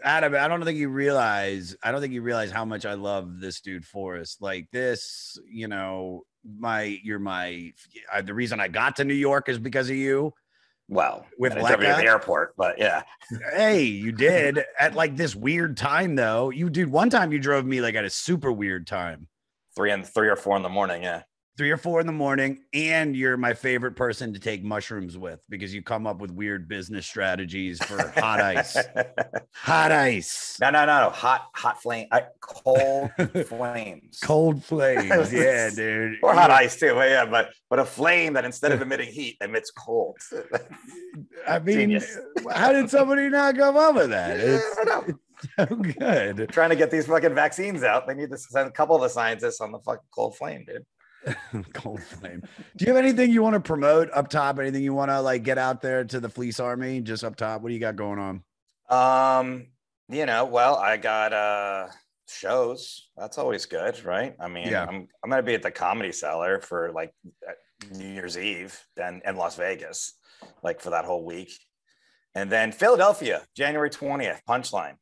Adam, I don't think you realize. I don't think you realize how much I love this dude, Forrest. Like this, you know, the reason I got to New York is because of you. Well, With I drove you to the Lecca. airport, but yeah. Hey, you did at like this weird time though. You dude, one time you drove me like at a super weird time. 3 or 4 in the morning. Yeah. 3 or 4 in the morning, and you're my favorite person to take mushrooms with because you come up with weird business strategies for hot ice. Hot ice. No. Hot flame. Cold flames. Cold flames. Yeah, dude. Or hot ice too. But a flame that instead of emitting heat emits cold. I mean, Genius. How did somebody not come up with that? I don't know. So good. Trying to get these fucking vaccines out. They need to send a couple of the scientists on the fucking cold flame, dude. Cold flame. Do you have anything you want to promote up top? Anything you want to like get out there to the Fleece Army just up top? What do you got going on? Well, I got shows. That's always good, right? I mean, yeah. I'm gonna be at the Comedy Cellar for like New Year's Eve and Las Vegas, like for that whole week. And then Philadelphia, January 20th, Punchline.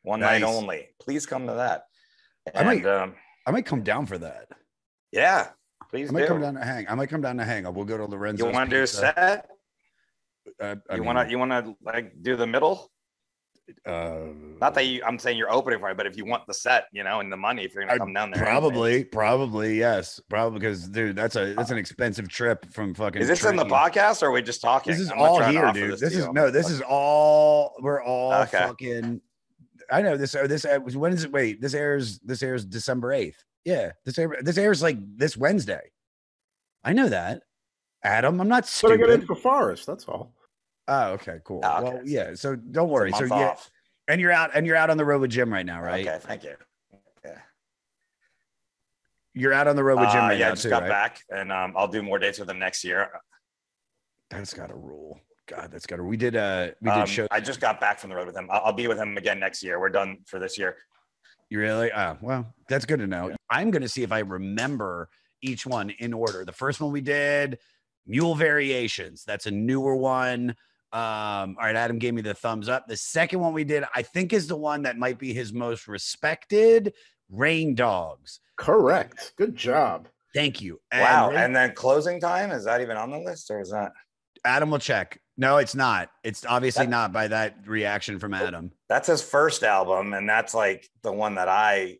One night only. Please come to that. And I might come down for that. Yeah. Please I might come down to hang. I might come down to hang. We'll go to Lorenzo's. You want to do a set? You want to like do the middle? Not that I'm saying you're opening for it, but if you want the set, and the money, if you're gonna come down there, probably yes, probably because dude, that's an expensive trip from fucking. Is this in the podcast or are we just talking? This is all here, dude. This is all. We're all fucking. I know this. When is it? Wait, this airs December 8th. Yeah, this airs like this Wednesday. I know that, Adam. I'm not stupid. But I got in for Forrest. That's all. Oh, okay, cool. Oh, okay. Well, yeah. So don't worry. So yeah, and you're out on the road with Jim right now, right? Okay, thank you. Yeah, you're out on the road with Jim right now. I just got back, and I'll do more dates with him next year. That's got to rule. God, that's got to. We did show. I just got back from the road with him. I'll be with him again next year. We're done for this year. You really? Well, that's good to know. Yeah. I'm going to see if I remember each one in order. The first one we did, Mule Variations. That's a newer one. All right, Adam gave me the thumbs up. The second one we did, I think, is the one that might be his most respected, Rain Dogs. Correct. Good job. Thank you. Wow. And then Closing Time, is that even on the list or is that? Adam will check. No, it's not. It's obviously not by that reaction from Adam. That's his first album. And that's like the one that I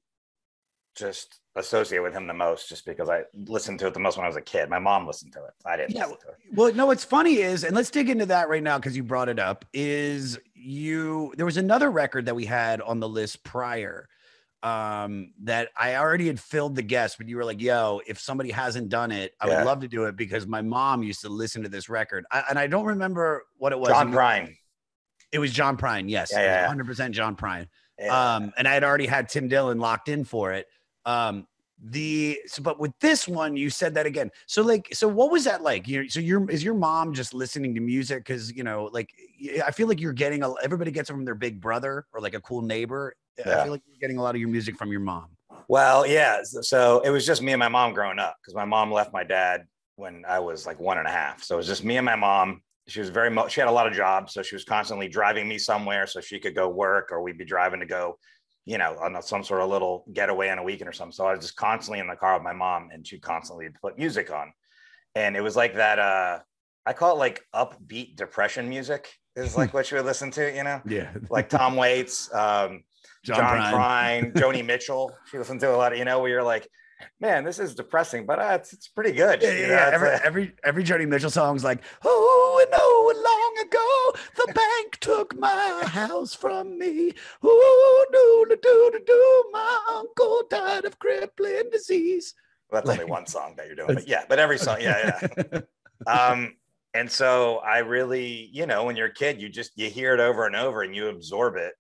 just associate with him the most, just because I listened to it the most when I was a kid. My mom listened to it. I didn't listen to it. Well, no, what's funny is, and let's dig into that right now because you brought it up, there was another record that we had on the list prior that I already had filled the guest, but you were like, yo, if somebody hasn't done it, I would love to do it because my mom used to listen to this record. And I don't remember what it was. John Prine. It was John Prine. Yes. Yeah. 100% John Prine. Yeah. And I had already had Tim Dillon locked in for it. But with this one, you said that again. So what was that like? Is your mom just listening to music? Cause I feel like you're getting everybody gets it from their big brother or like a cool neighbor. Yeah. I feel like you're getting a lot of your music from your mom. Well, yeah. So it was just me and my mom growing up because my mom left my dad when I was like 1.5. So it was just me and my mom. She was she had a lot of jobs. So she was constantly driving me somewhere so she could go work, or we'd be driving to go, on some sort of little getaway on a weekend or something. So I was just constantly in the car with my mom and she'd constantly put music on. And it was like that, I call it like upbeat depression music is like what you would listen to, Yeah. Like Tom Waits, John Prine, Joni Mitchell. She listened to a lot of, where you're like, man, this is depressing, but it's pretty good. Yeah. Every Joni Mitchell song's like, long ago, the bank took my house from me. My uncle died of crippling disease. Well, that's only one song that you're doing, but every song, yeah. And so I really, when you're a kid, you hear it over and over and you absorb it.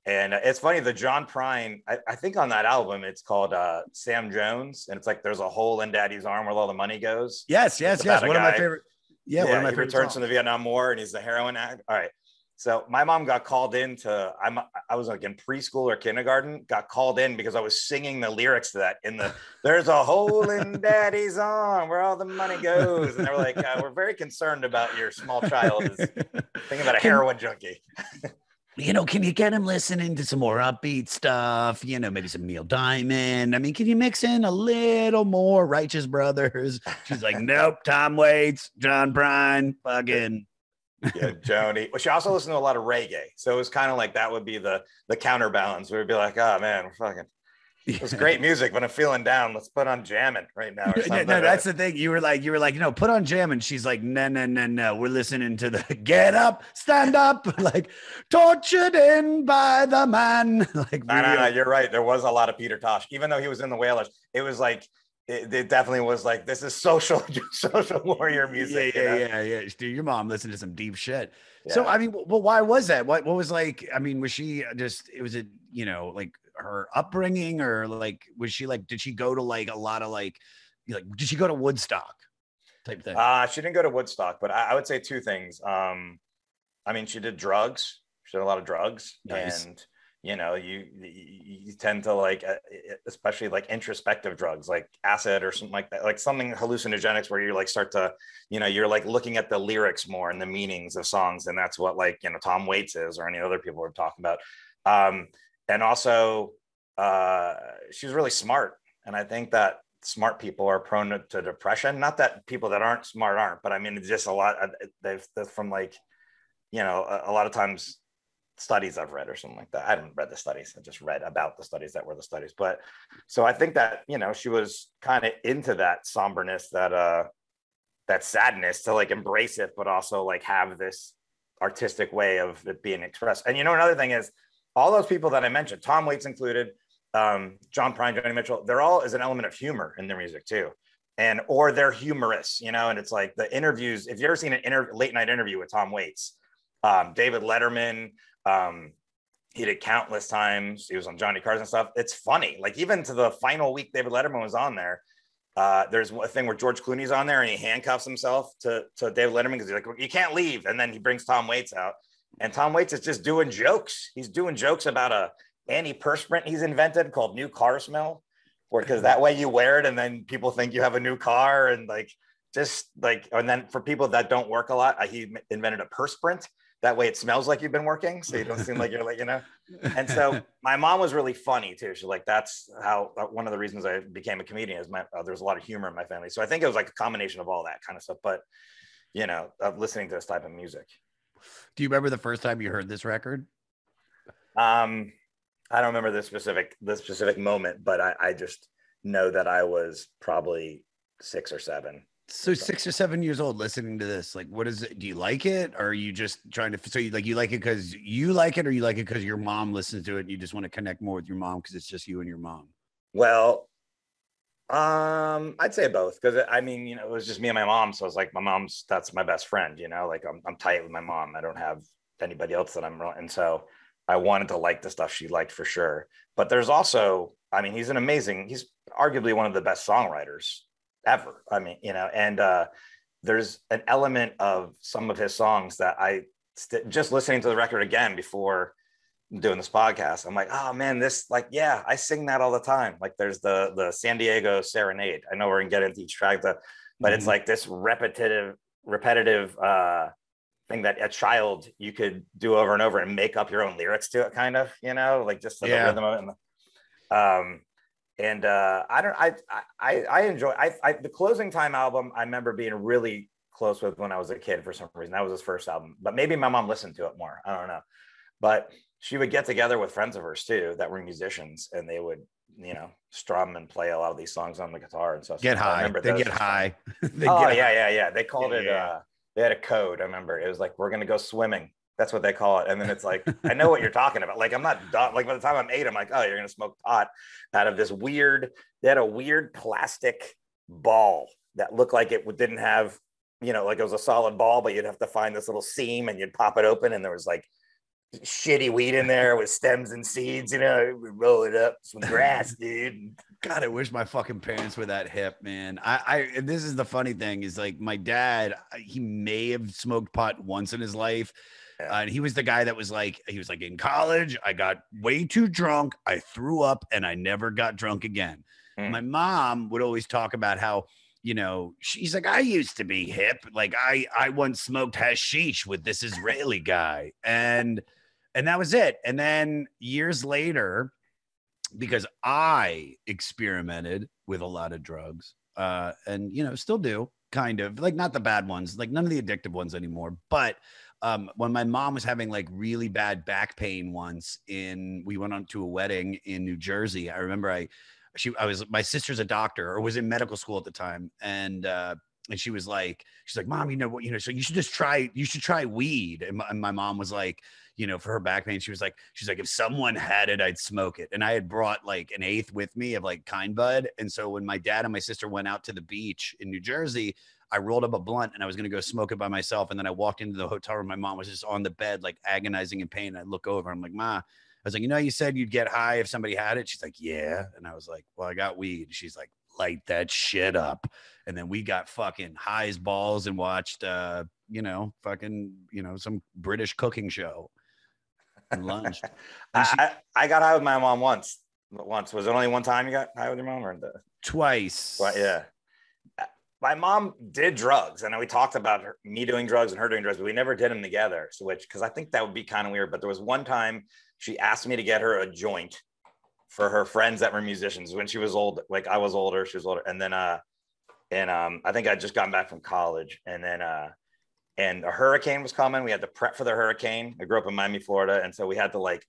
And it's funny, the John Prine, I think on that album, it's called Sam Jones. And it's like, there's a hole in Daddy's arm where all the money goes. Yes. One of my favorite. Yeah, one of my favorite returns songs. from the Vietnam War and he's the heroin addict. All right. So my mom got called in I was like in preschool or kindergarten, got called in because I was singing the lyrics to that there's a hole in Daddy's arm where all the money goes. And they were like, we're very concerned about your small child is thinking about a heroin junkie. can you get him listening to some more upbeat stuff? Maybe some Neil Diamond. I mean, can you mix in a little more Righteous Brothers? She's like, nope, Tom Waits, John Prine, fucking. Yeah, Joni. Well, she also listened to a lot of reggae. So it was kind of like that would be the counterbalance. We'd be like, oh man, we're fucking it was great music, but I'm feeling down. Let's put on jamming right now or something. No, that's the thing. You were like, put on jam. And she's like, no. We're listening to the get up, stand up, like tortured in by the man. Like, no, you're right. There was a lot of Peter Tosh, even though he was in the Wailers. It was like, it definitely was like, this is social warrior music. Yeah. Dude, your mom listened to some deep shit. Yeah. So, I mean, well, why was that? What was like, I mean, was she just, was it, like her upbringing, or like, was she like, did she go to like a lot of like, did she go to Woodstock type thing? She didn't go to Woodstock, but I would say two things. I mean, she did drugs. She did a lot of drugs. Nice. And you tend to like, especially like introspective drugs like acid or something like that, like something hallucinogenics where you like start to, you're like looking at the lyrics more and the meanings of songs. And that's what like, Tom Waits is, or any other people we're talking about. And also she was really smart. And I think that smart people are prone to depression. Not that people that aren't smart aren't, but I mean, it's just a lot. They've from like, a lot of times studies I've read or something like that. I haven't read the studies. I just read about the studies that were the studies. But so I think that, she was kind of into that somberness, that sadness, to like embrace it, but also like have this artistic way of it being expressed. And, another thing is all those people that I mentioned, Tom Waits included, John Prine, Joni Mitchell, they're all is an element of humor in their music too. Or they're humorous, and it's like the interviews. If you've ever seen an late night interview with Tom Waits, David Letterman, he did countless times. He was on Johnny Carson stuff. It's funny. Like even to the final week, David Letterman was on there. There's a thing where George Clooney's on there and he handcuffs himself to David Letterman because he's like, you can't leave. And then he brings Tom Waits out, and Tom Waits is just doing jokes. He's doing jokes about a antiperspirant he's invented called New Car Smell, because that way you wear it and then people think you have a new car, and like just like, and then for people that don't work a lot, he invented a perspirant. That way it smells like you've been working, so you don't seem like you're like, And so my mom was really funny too. She's like, that's how one of the reasons I became a comedian is there's a lot of humor in my family. So I think it was like a combination of all that kind of stuff. But of listening to this type of music. Do you remember the first time you heard this record? I don't remember this specific moment, but I just know that I was probably 6 or 7. So 6 or 7 years old listening to this, like, what is it? Do you like it? Or are you just trying to, so you like it because you like it, or you like it because your mom listens to it and you just want to connect more with your mom because it's just you and your mom? Well, I'd say both, because I mean, it was just me and my mom. So it's like that's my best friend, like I'm tight with my mom. I don't have anybody else that and so I wanted to like the stuff she liked for sure. But there's also, I mean, he's arguably one of the best songwriters ever. I mean, and there's an element of some of his songs that just listening to the record again before doing this podcast, I'm like, oh man, this, like, yeah, I sing that all the time. Like there's the San Diego Serenade. I know we're gonna get into each track, but it's like this repetitive thing that a child you could do over and over and make up your own lyrics to it, kind of, like just the rhythm of it. And I enjoy the Closing Time album. I remember being really close with when I was a kid for some reason. That was his first album, but maybe my mom listened to it more. I don't know. But she would get together with friends of hers too that were musicians, and they would, strum and play a lot of these songs on the guitar and stuff. Get high. They get high. Yeah. They called it. They had a code. I remember it was like, we're gonna go swimming. That's what they call it. And then it's like, I know what you're talking about. Like, I'm not done. Like by the time I'm 8, I'm like, oh, you're going to smoke pot out of this they had a weird plastic ball that looked like it didn't have, like it was a solid ball, but you'd have to find this little seam and you'd pop it open. And there was like shitty weed in there with stems and seeds, we roll it up some grass, dude. God, I wish my fucking parents were that hip, man. And this is the funny thing is like my dad, he may have smoked pot once in his life. And he was the guy that was like, in college, I got way too drunk. I threw up and I never got drunk again. My mom would always talk about how, she's like, I used to be hip. Like I once smoked hashish with this Israeli guy. And And that was it. And then years later, because I experimented with a lot of drugs, and still do, kind of, like, not the bad ones, like none of the addictive ones anymore. But when my mom was having like really bad back pain once, we went on to a wedding in New Jersey. I remember my sister's a doctor, or was in medical school at the time, and she's like, Mom, so you should try weed. And my mom was like, for her back pain, she's like, if someone had it, I'd smoke it. And I had brought like an eighth with me of like Kind Bud. And so when my dad and my sister went out to the beach in New Jersey, I rolled up a blunt and I was going to go smoke it by myself. And then I walked into the hotel room. My mom was just on the bed, like agonizing in pain. I look over, I'm like, Ma, I was like, you said you'd get high if somebody had it. She's like, yeah. And I was like, well, I got weed. She's like, light that shit up. And then we got fucking high as balls and watched, some British cooking show. Lunch. I got high with my mom once. Was it only one time you got high with your mom, or twice? Well, yeah. My mom did drugs, and we talked about me doing drugs and her doing drugs, but we never did them together. So, because I think that would be kind of weird. But there was one time she asked me to get her a joint for her friends that were musicians when she was old. Like, I was older, she was older, and then I think I'd just gotten back from college, and then and a hurricane was coming. We had to prep for the hurricane. I grew up in Miami, Florida. And so we had to like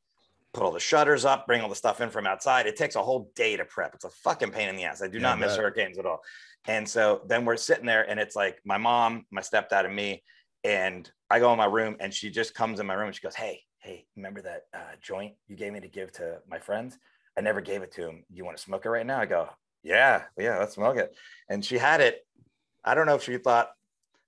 put all the shutters up, bring all the stuff in from outside. It takes a whole day to prep. It's a fucking pain in the ass. I do not miss hurricanes at all. And so then we're sitting there, and it's like my mom, my stepdad, and me. And I go in my room, and she just comes in my room and she goes, hey, remember that joint you gave me to give to my friends? I never gave it to him. You want to smoke it right now? I go, yeah, let's smoke it. And she had it. I don't know if she thought,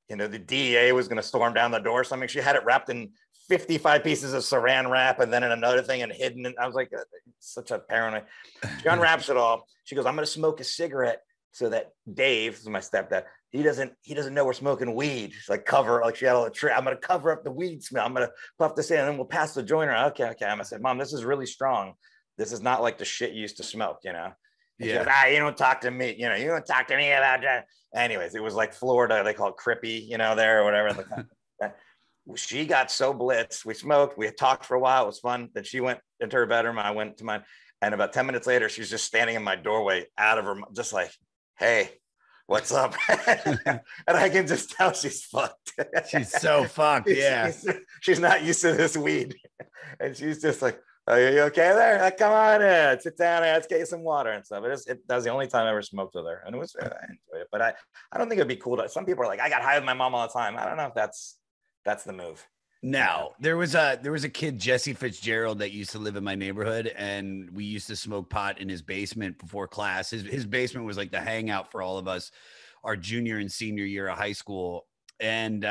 the DEA was going to storm down the door or something. She had it wrapped in 55 pieces of saran wrap and then in another thing and hidden. And I was like, such a paranoid. She unwraps it all. She goes, I'm going to smoke a cigarette so that Dave, my stepdad, he doesn't know we're smoking weed. She's like, she had all the tree. I'm going to cover up the weed smell. I'm going to puff this in and then we'll pass the joint around. Okay. I said, Mom, this is really strong. This is not like the shit you used to smoke, And she goes, you don't talk to me, you don't talk to me about that. Anyways, it was like Florida, they call it crippy, there or whatever. She got so blitzed. We smoked, we talked for a while. It was fun. Then she went into her bedroom. I went to mine. And about 10 minutes later, she's just standing in my doorway out of her, just like, hey, what's up? And I can just tell she's fucked. She's so fucked. Yeah. She's not used to this weed. And she's just like, are you okay there? Like, come on in, sit down, let's get you some water and stuff. That was the only time I ever smoked with her, and I enjoyed it. But I don't think it'd be cool some people are like, I got high with my mom all the time. I don't know if that's the move. No, there was a kid, Jesse Fitzgerald, that used to live in my neighborhood, and we used to smoke pot in his basement before class. His basement was like the hangout for all of us, our junior and senior year of high school. And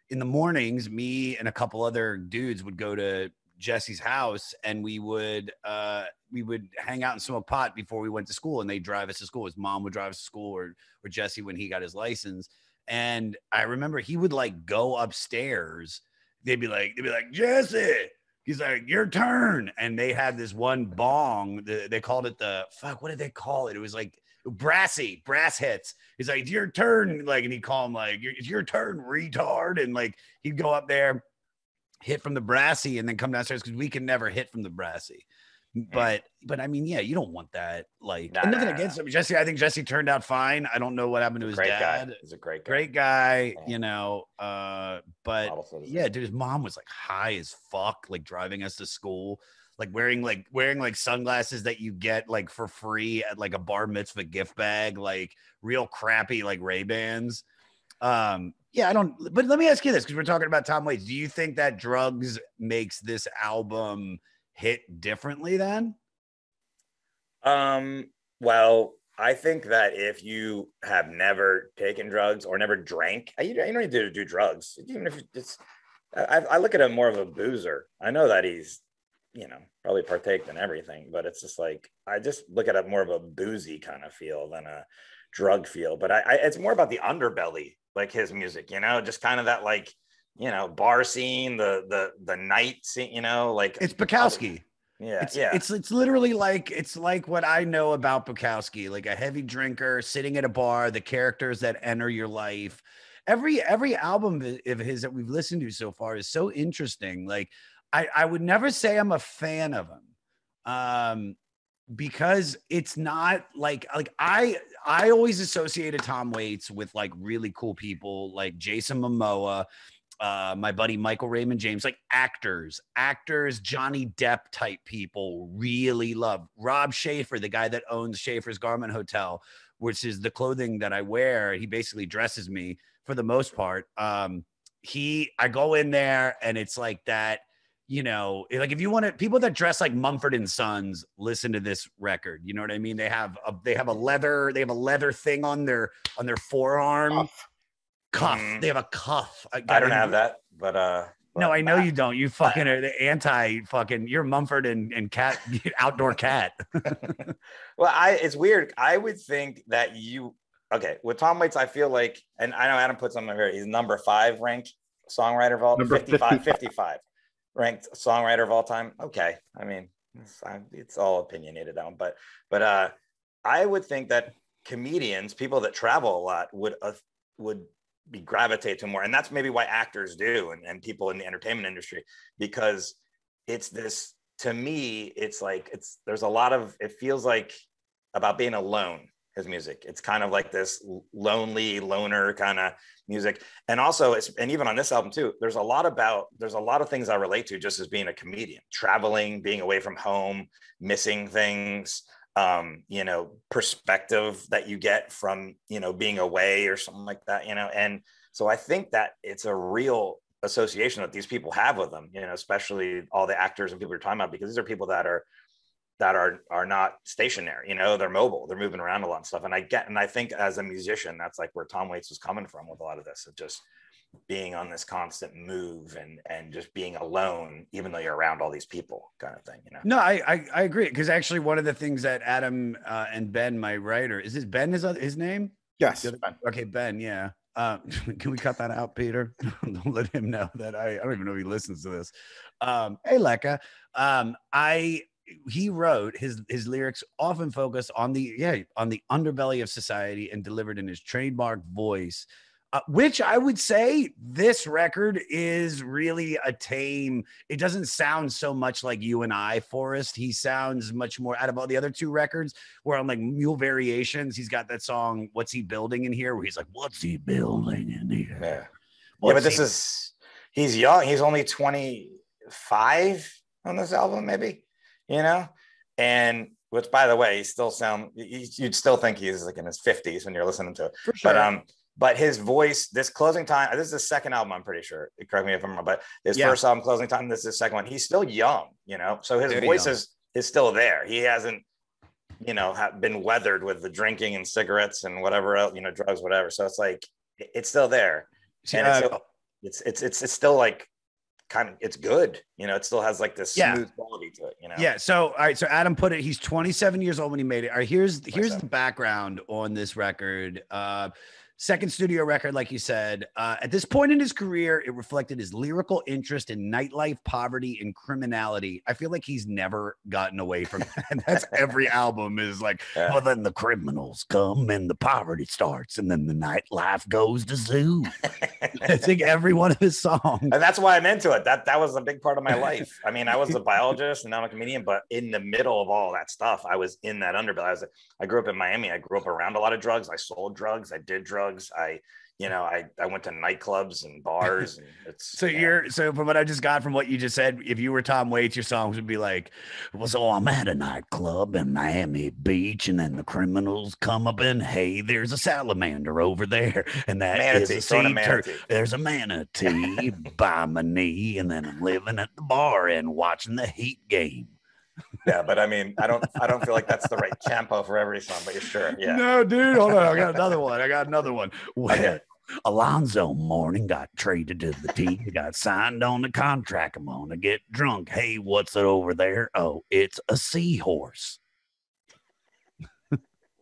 in the mornings, me and a couple other dudes would go to Jesse's house, and we would hang out and smoke pot before we went to school, and they'd drive us to school. His mom would drive us to school, or Jesse when he got his license. And I remember he would like go upstairs. They'd be like, Jesse, he's like, your turn. And they had this one bong. They called it what did they call it? It was like brass hits. He's like, it's your turn. Like, and he'd call him like, it's your turn, retard. And like, he'd go up there, hit from the brassy, and then come downstairs, because we can never hit from the brassy. But I mean, yeah, you don't want that. Like, and nothing against him. Jesse, I think Jesse turned out fine. I don't know what happened to his dad. He's a great guy, but yeah, dude, his mom was like high as fuck, like driving us to school, like wearing sunglasses that you get like for free at like a bar mitzvah gift bag, like real crappy like Ray-Bans. Yeah, but let me ask you this, because we're talking about Tom Waits. Do you think that drugs makes this album hit differently then? Well, I think that if you have never taken drugs or never drank, you don't need to do drugs. Even if it's, I look at him more of a boozer. I know that he's, probably partaked in everything, but it's just like, I just look at it more of a boozy kind of feel than a drug feel. But it's more about the underbelly, like his music, just kind of that, like, bar scene, the night scene, like it's Bukowski. Yeah, It's literally like, it's like what I know about Bukowski, like a heavy drinker sitting at a bar, the characters that enter your life. Every album of his that we've listened to so far is so interesting. Like, I would never say I'm a fan of him. Because it's not like I always associated Tom Waits with like really cool people like Jason Momoa, my buddy Michael Raymond James, like actors, Johnny Depp type people really love. Rob Schaefer, the guy that owns Schaefer's Garment Hotel, which is the clothing that I wear. He basically dresses me for the most part. I go in there and it's like that. You know, like if you want to, people that dress like Mumford and Sons, listen to this record. You know what I mean? They have a leather thing on their forearm cuff. They have a cuff. I don't have that, but no, I know you don't. You fucking are the anti fucking. You're Mumford and cat outdoor cat. Well, it's weird. I would think that okay with Tom Waits. I feel like, and I know Adam puts on my here. He's number 5 ranked songwriter of all 55. Ranked songwriter of all time. Okay, I mean it's all opinionated on, but I would think that comedians, people that travel a lot, would be gravitate to more, and that's maybe why actors do, and people in the entertainment industry, because it's this. To me, it's like there's a lot of, it feels like about being alone. His music, it's kind of like this lonely loner kind of music, and also and even on this album too, there's a lot of things I relate to just as being a comedian, traveling, being away from home, missing things, perspective that you get from being away or something like that, and so I think that it's a real association that these people have with them, especially all the actors and people you're talking about, because these are people that are not stationary, they're mobile, they're moving around a lot and stuff. And I think as a musician, that's like where Tom Waits was coming from with a lot of this, of just being on this constant move and just being alone, even though you're around all these people kind of thing, No, I agree. Cause actually one of the things that Adam and Ben, my writer, is this Ben his name? Yes. Okay. Ben. Yeah. Can we cut that out, Peter? Don't let him know that I don't even know if he listens to this. Hey, Lekka. He wrote his lyrics often focus on the underbelly of society and delivered in his trademark voice, which I would say this record is really a tame. It doesn't sound so much like You and I, Forrest. He sounds much more, out of all the other 2 records, where on like Mule Variations, he's got that song "What's He Building in Here," where he's like, "What's he building in here?" Yeah, but he's young. He's only 25 on this album, maybe. And which, by the way, you'd still think he's like in his 50s when you're listening to it. For sure. But his voice, this Closing Time, this is the second album, I'm pretty sure. Correct me if I'm wrong, but his first album, Closing Time, this is the second one. He's still young, so his voice is still there. He hasn't, been weathered with the drinking and cigarettes and whatever else, drugs, whatever. So it's like, it's still there. And it's still like, kind of, it's good, it still has like this smooth quality to it, Yeah. So all right, so Adam put it, he's 27 years old when he made it. All right, here's the background on this record. Second studio record, like you said. At this point in his career, it reflected his lyrical interest in nightlife, poverty, and criminality. I feel like he's never gotten away from that. And that's every album is like, well, then the criminals come and the poverty starts, and then the nightlife goes to zoo. I think every one of his songs. And that's why I'm into it. That was a big part of my life. I mean, I was a biologist and now I'm a comedian, but in the middle of all that stuff, I was in that underbelly. I grew up in Miami. I grew up around a lot of drugs. I sold drugs. I did drugs. I went to nightclubs and bars, and so from what I just got from what you just said, if you were Tom Waits, your songs would be like, well, so I'm at a nightclub in Miami Beach, and then the criminals come up and, hey, there's a salamander over there, and that manatee, is a manatee. There's a manatee by my knee, and then I'm living at the bar and watching the Heat game. Yeah, but I mean, I don't feel like that's the right tempo for every song, but you're sure. Yeah. No, dude, hold on. I got another one. Okay. Alonzo Mourning got traded to the team. Got signed on the contract. I'm gonna get drunk. Hey, what's it over there? Oh, it's a seahorse.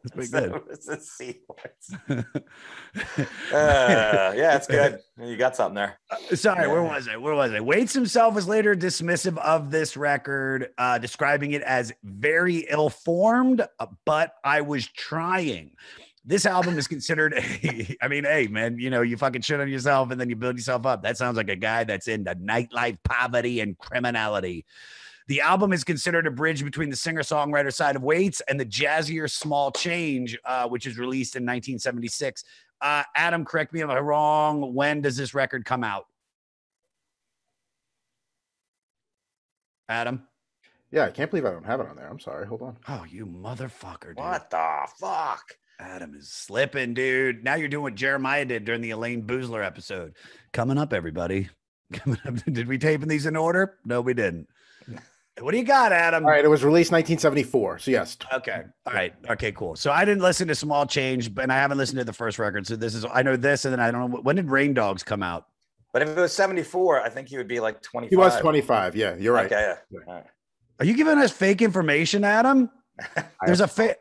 That's pretty good. It's a seahorse. Yeah, it's good. You got something there. Sorry, where was I? Waits himself was later dismissive of this record, describing it as very ill-formed, but I was trying. This album is considered I mean, hey, man, you know, you fucking shit on yourself and then you build yourself up. That sounds like a guy that's into nightlife, poverty, and criminality. The album is considered a bridge between the singer-songwriter side of Waits and the jazzier Small Change, which is released in 1976. Adam, correct me if I'm wrong. When does this record come out? Adam? Yeah, I can't believe I don't have it on there. I'm sorry. Hold on. Oh, you motherfucker, dude. What the fuck? Adam is slipping, dude. Now you're doing what Jeremiah did during the Elaine Boozler episode. Coming up, everybody. Coming up. Did we tape these in order? No, we didn't. What do you got, Adam? All right, it was released 1974. So yes. Okay. All right. Okay, cool. So I didn't listen to Small Change, and I haven't listened to the first record. So this is, I know this, and then I don't know, when did Rain Dogs come out? But if it was 74, I think he would be like 25. He was 25. Yeah, you're right. Okay, yeah. All right. Are you giving us fake information, Adam? There's a fake.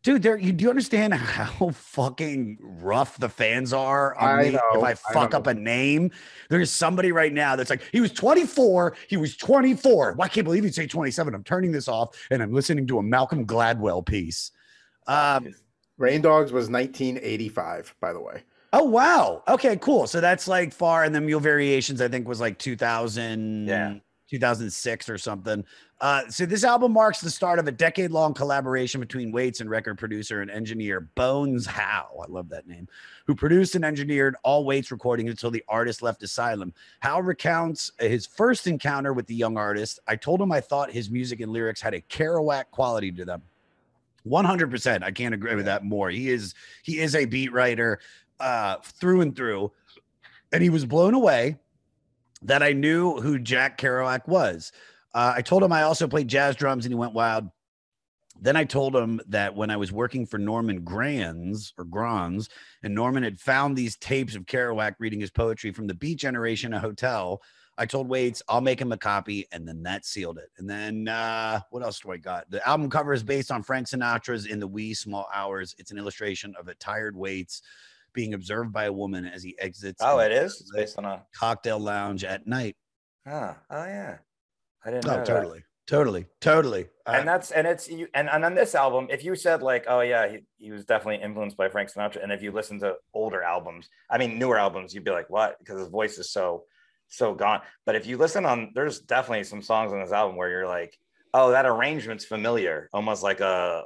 Dude, do you understand how fucking rough the fans are on me if I fuck up a name? There's somebody right now that's like, he was 24. He was 24. Well, I can't believe he'd say 27. I'm turning this off and I'm listening to a Malcolm Gladwell piece. Rain Dogs was 1985, by the way. Oh, wow. Okay, cool. So that's like far. And then Mule Variations, I think, was like 2006 or something. So this album marks the start of a decade-long collaboration between Waits and record producer and engineer Bones Howe. I love that name. Who produced and engineered all Waits recordings until the artist left Asylum. Howe recounts his first encounter with the young artist. I told him I thought his music and lyrics had a Kerouac quality to them. 100%. I can't agree with that more. He is a beat writer through and through, and he was blown away that I knew who Jack Kerouac was. I told him I also played jazz drums, and he went wild. Then I told him that when I was working for Norman Granz, and Norman had found these tapes of Kerouac reading his poetry from the Beat Generation, a hotel, I told Waits, I'll make him a copy, and then that sealed it. And then what else do I got? The album cover is based on Frank Sinatra's In the Wee Small Hours. It's an illustration of a tired Waits being observed by a woman as he exits. Oh, it is? It's based on a cocktail lounge at night. Oh yeah. I didn't know. Totally. And on this album, if you said like, oh yeah, he was definitely influenced by Frank Sinatra, and if you listen to older albums, I mean newer albums, you'd be like, what? Because his voice is so gone. But if you listen there's definitely some songs on this album where you're like, oh, that arrangement's familiar, almost like a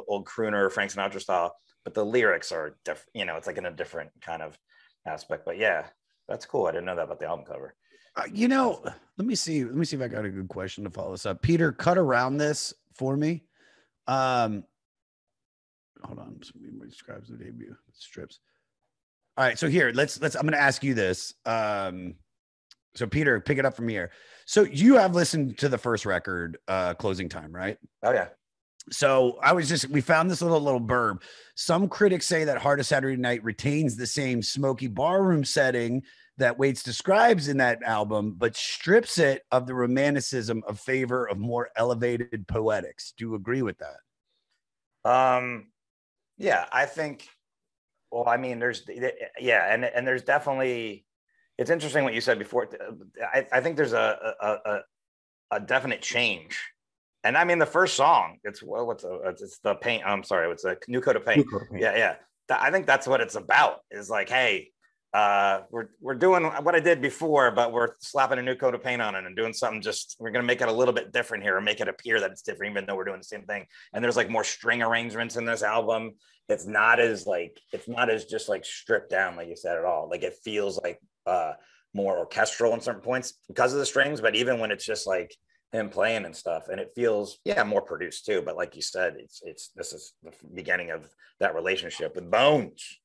old crooner Frank Sinatra style. But the lyrics are different, you know, it's like in a different kind of aspect. But yeah, that's cool. I didn't know that about the album cover. You know, let me see if I got a good question to follow this up. Peter, cut around this for me. Hold on. Somebody describes the debut strips. All right, so here, let's. I'm going to ask you this. So Peter, pick it up from here. So you have listened to the first record, Closing Time, right? Oh yeah. So we found this little burb. Some critics say that Heart of Saturday Night retains the same smoky barroom setting that Waits describes in that album, but strips it of the romanticism of favor of more elevated poetics. Do you agree with that? Yeah, I think, well, I mean, there's definitely, it's interesting what you said before. I think there's a definite change. And I mean, the first song, it's the paint. I'm sorry. It's a New Coat of Paint. Yeah. I think that's what it's about, is like, hey, we're doing what I did before, but we're slapping a new coat of paint on it and doing something, we're going to make it a little bit different here and make it appear that it's different, even though we're doing the same thing. And there's like more string arrangements in this album. It's not as just like stripped down, like you said, at all. Like it feels like more orchestral in certain points because of the strings, but even when it's just like him playing and stuff, and it feels more produced too. But like you said, this is the beginning of that relationship with Bones.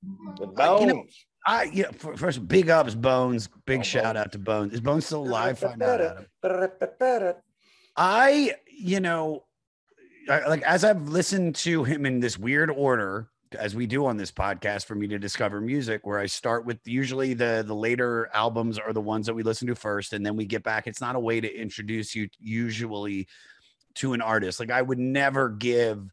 First, big ups, Bones. Big shout out to Bones. Is Bones still alive? Find out, Adam. As I've listened to him in this weird order, as we do on this podcast, for me to discover music, where I start with usually the later albums are the ones that we listen to first, and then we get back. It's not a way to introduce you usually to an artist. Like I would never give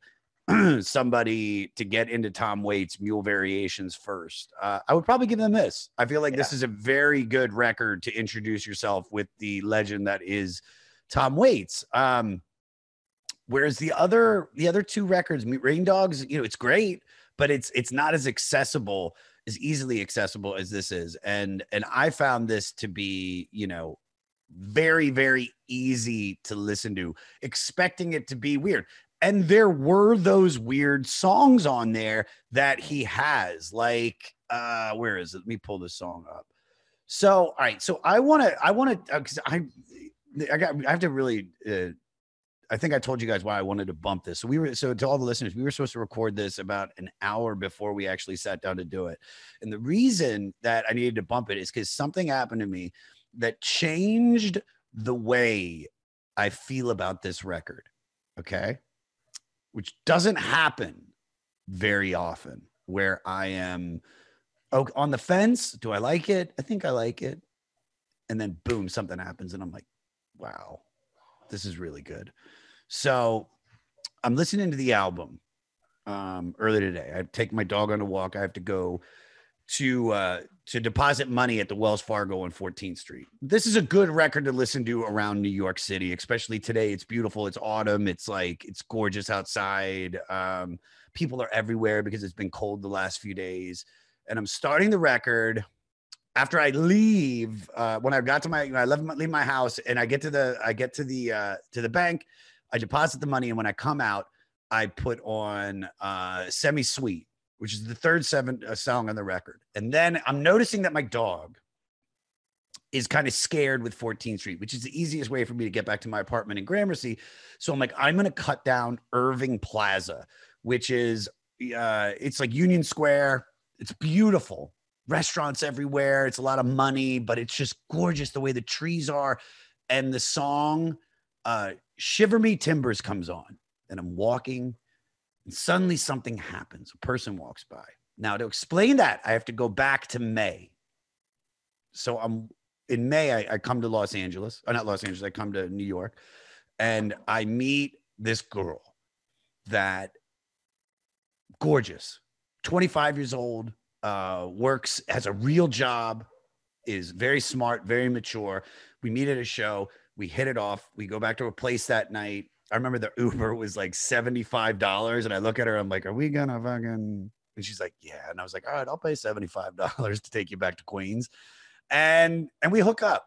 somebody to get into Tom Waits' Mule Variations first. I would probably give them this. I feel like this is a very good record to introduce yourself with the legend that is Tom Waits. Whereas the other two records, Rain Dogs, it's great, but it's not as accessible, as easily accessible as this is. And I found this to be, you know, very, very easy to listen to, expecting it to be weird. And there were those weird songs on there that he has, like, where is it? Let me pull this song up. So, all right. So I want to, because I have to really, I think I told you guys why I wanted to bump this. So to all the listeners, we were supposed to record this about an hour before we actually sat down to do it. And the reason that I needed to bump it is because something happened to me that changed the way I feel about this record. Okay. Which doesn't happen very often, where I am on the fence. Do I like it? I think I like it. And then boom, something happens. And I'm like, wow, this is really good. So I'm listening to the album earlier today. I take my dog on a walk. I have to go to deposit money at the Wells Fargo on 14th Street. This is a good record to listen to around New York City, especially today. It's beautiful. It's autumn. It's like, it's gorgeous outside. People are everywhere because it's been cold the last few days. And I'm starting the record after I leave. When I got to leave my house and I get to the bank, I deposit the money. And when I come out, I put on Semi Sweet, which is the third song on the record. And then I'm noticing that my dog is kind of scared with 14th Street, which is the easiest way for me to get back to my apartment in Gramercy. So I'm like, I'm going to cut down Irving Plaza, which is, it's like Union Square. It's beautiful. Restaurants everywhere. It's a lot of money, but it's just gorgeous the way the trees are. And the song, Shiver Me Timbers comes on, and I'm walking, and suddenly something happens. A person walks by. Now, to explain that, I have to go back to May. So in May, I come to Los Angeles. Or not Los Angeles. I come to New York. And I meet this girl that, gorgeous, 25 years old, works, has a real job, is very smart, very mature. We meet at a show. We hit it off. We go back to a place that night. I remember the Uber was like $75. And I look at her, I'm like, are we gonna fucking, and she's like, yeah. And I was like, all right, I'll pay $75 to take you back to Queens. And we hook up.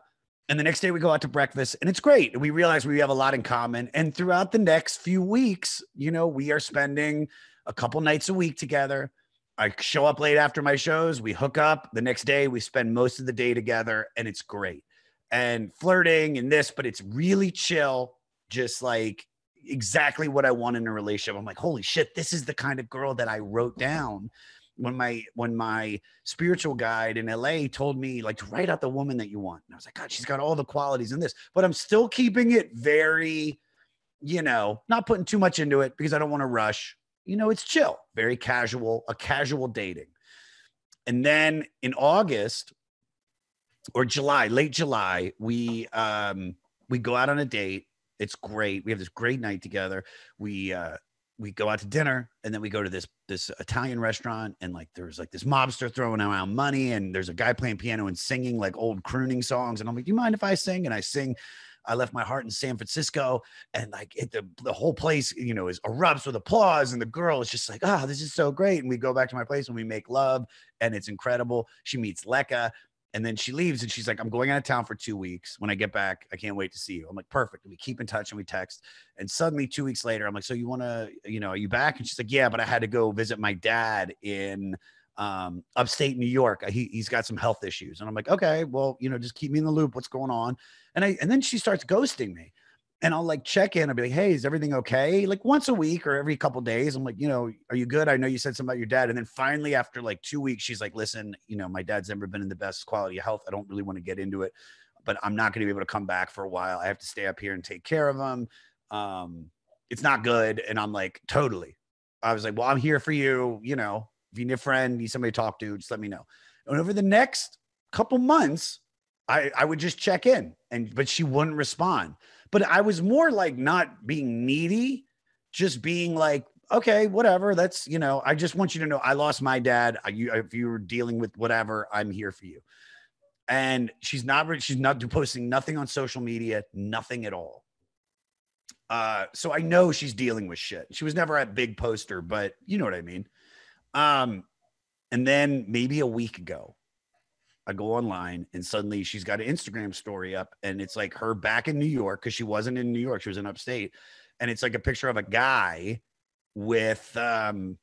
And the next day we go out to breakfast, and it's great. And we realize we have a lot in common. And throughout the next few weeks, you know, we are spending a couple nights a week together. I show up late after my shows. We hook up. The next day we spend most of the day together, and it's great. And flirting and this, but it's really chill. Just like exactly what I want in a relationship. I'm like, holy shit, this is the kind of girl that I wrote down when my spiritual guide in LA told me, like, to write out the woman that you want. And I was like, God, she's got all the qualities in this, but I'm still keeping it very, you know, not putting too much into it because I don't want to rush. You know, it's chill, very casual, a casual dating. And then in August or July, late July, we go out on a date. It's great. We have this great night together. We go out to dinner, and then we go to this Italian restaurant, and like there's like this mobster throwing around money, and there's a guy playing piano and singing like old crooning songs. And I'm like, do you mind if I sing? And I sing, I left my heart in San Francisco, and like the whole place, you know, erupts with applause. And the girl is just like, oh, this is so great. And we go back to my place and we make love, and it's incredible. She meets Lekka. And then she leaves, and she's like, I'm going out of town for 2 weeks. When I get back, I can't wait to see you. I'm like, perfect. And we keep in touch and we text. And suddenly 2 weeks later, I'm like, so you want to, you know, are you back? And she's like, yeah, but I had to go visit my dad in upstate New York. He's got some health issues. And I'm like, okay, well, you know, just keep me in the loop. What's going on? And then she starts ghosting me. And I'll like check in. I'll be like, hey, is everything okay? Like once a week or every couple of days. I'm like, you know, are you good? I know you said something about your dad. And then finally, after like 2 weeks, she's like, listen, you know, my dad's never been in the best quality of health. I don't really want to get into it, but I'm not going to be able to come back for a while. I have to stay up here and take care of him. It's not good. And I'm like, totally. I was like, well, I'm here for you. You know, if you need a friend, need somebody to talk to, just let me know. And over the next couple months, I would just check in, but she wouldn't respond. But I was more like not being needy, just being like, okay, whatever. That's, you know, I just want you to know I lost my dad. If you were dealing with whatever, I'm here for you. And she's not posting nothing on social media, nothing at all. So I know she's dealing with shit. She was never a big poster, but you know what I mean? And then maybe a week ago, I go online and suddenly she's got an Instagram story up and it's like her back in New York because she wasn't in New York. She was in upstate. And it's like a picture of a guy with him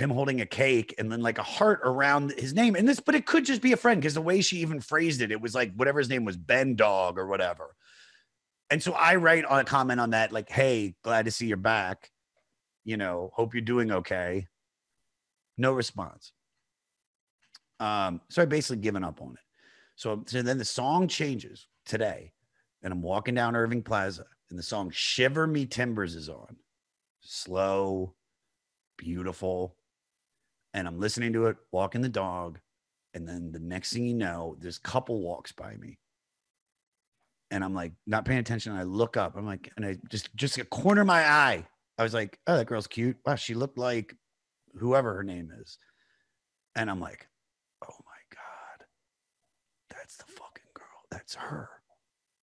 holding a cake and then like a heart around his name. And this, but it could just be a friend because the way she even phrased it, it was like whatever his name was, Ben Dog or whatever. And so I write on a comment on that, like, hey, glad to see you're back. You know, hope you're doing okay. No response. So I basically given up on it. So then the song changes today, and I'm walking down Irving Plaza, and the song "Shiver Me Timbers" is on, slow, beautiful, and I'm listening to it, walking the dog, and then the next thing you know, this couple walks by me, and I'm like not paying attention. And I look up, I'm like, and I just a corner of my eye, I was like, oh, that girl's cute. Wow, she looked like whoever her name is, and I'm like, oh my God, that's the fucking girl. That's her.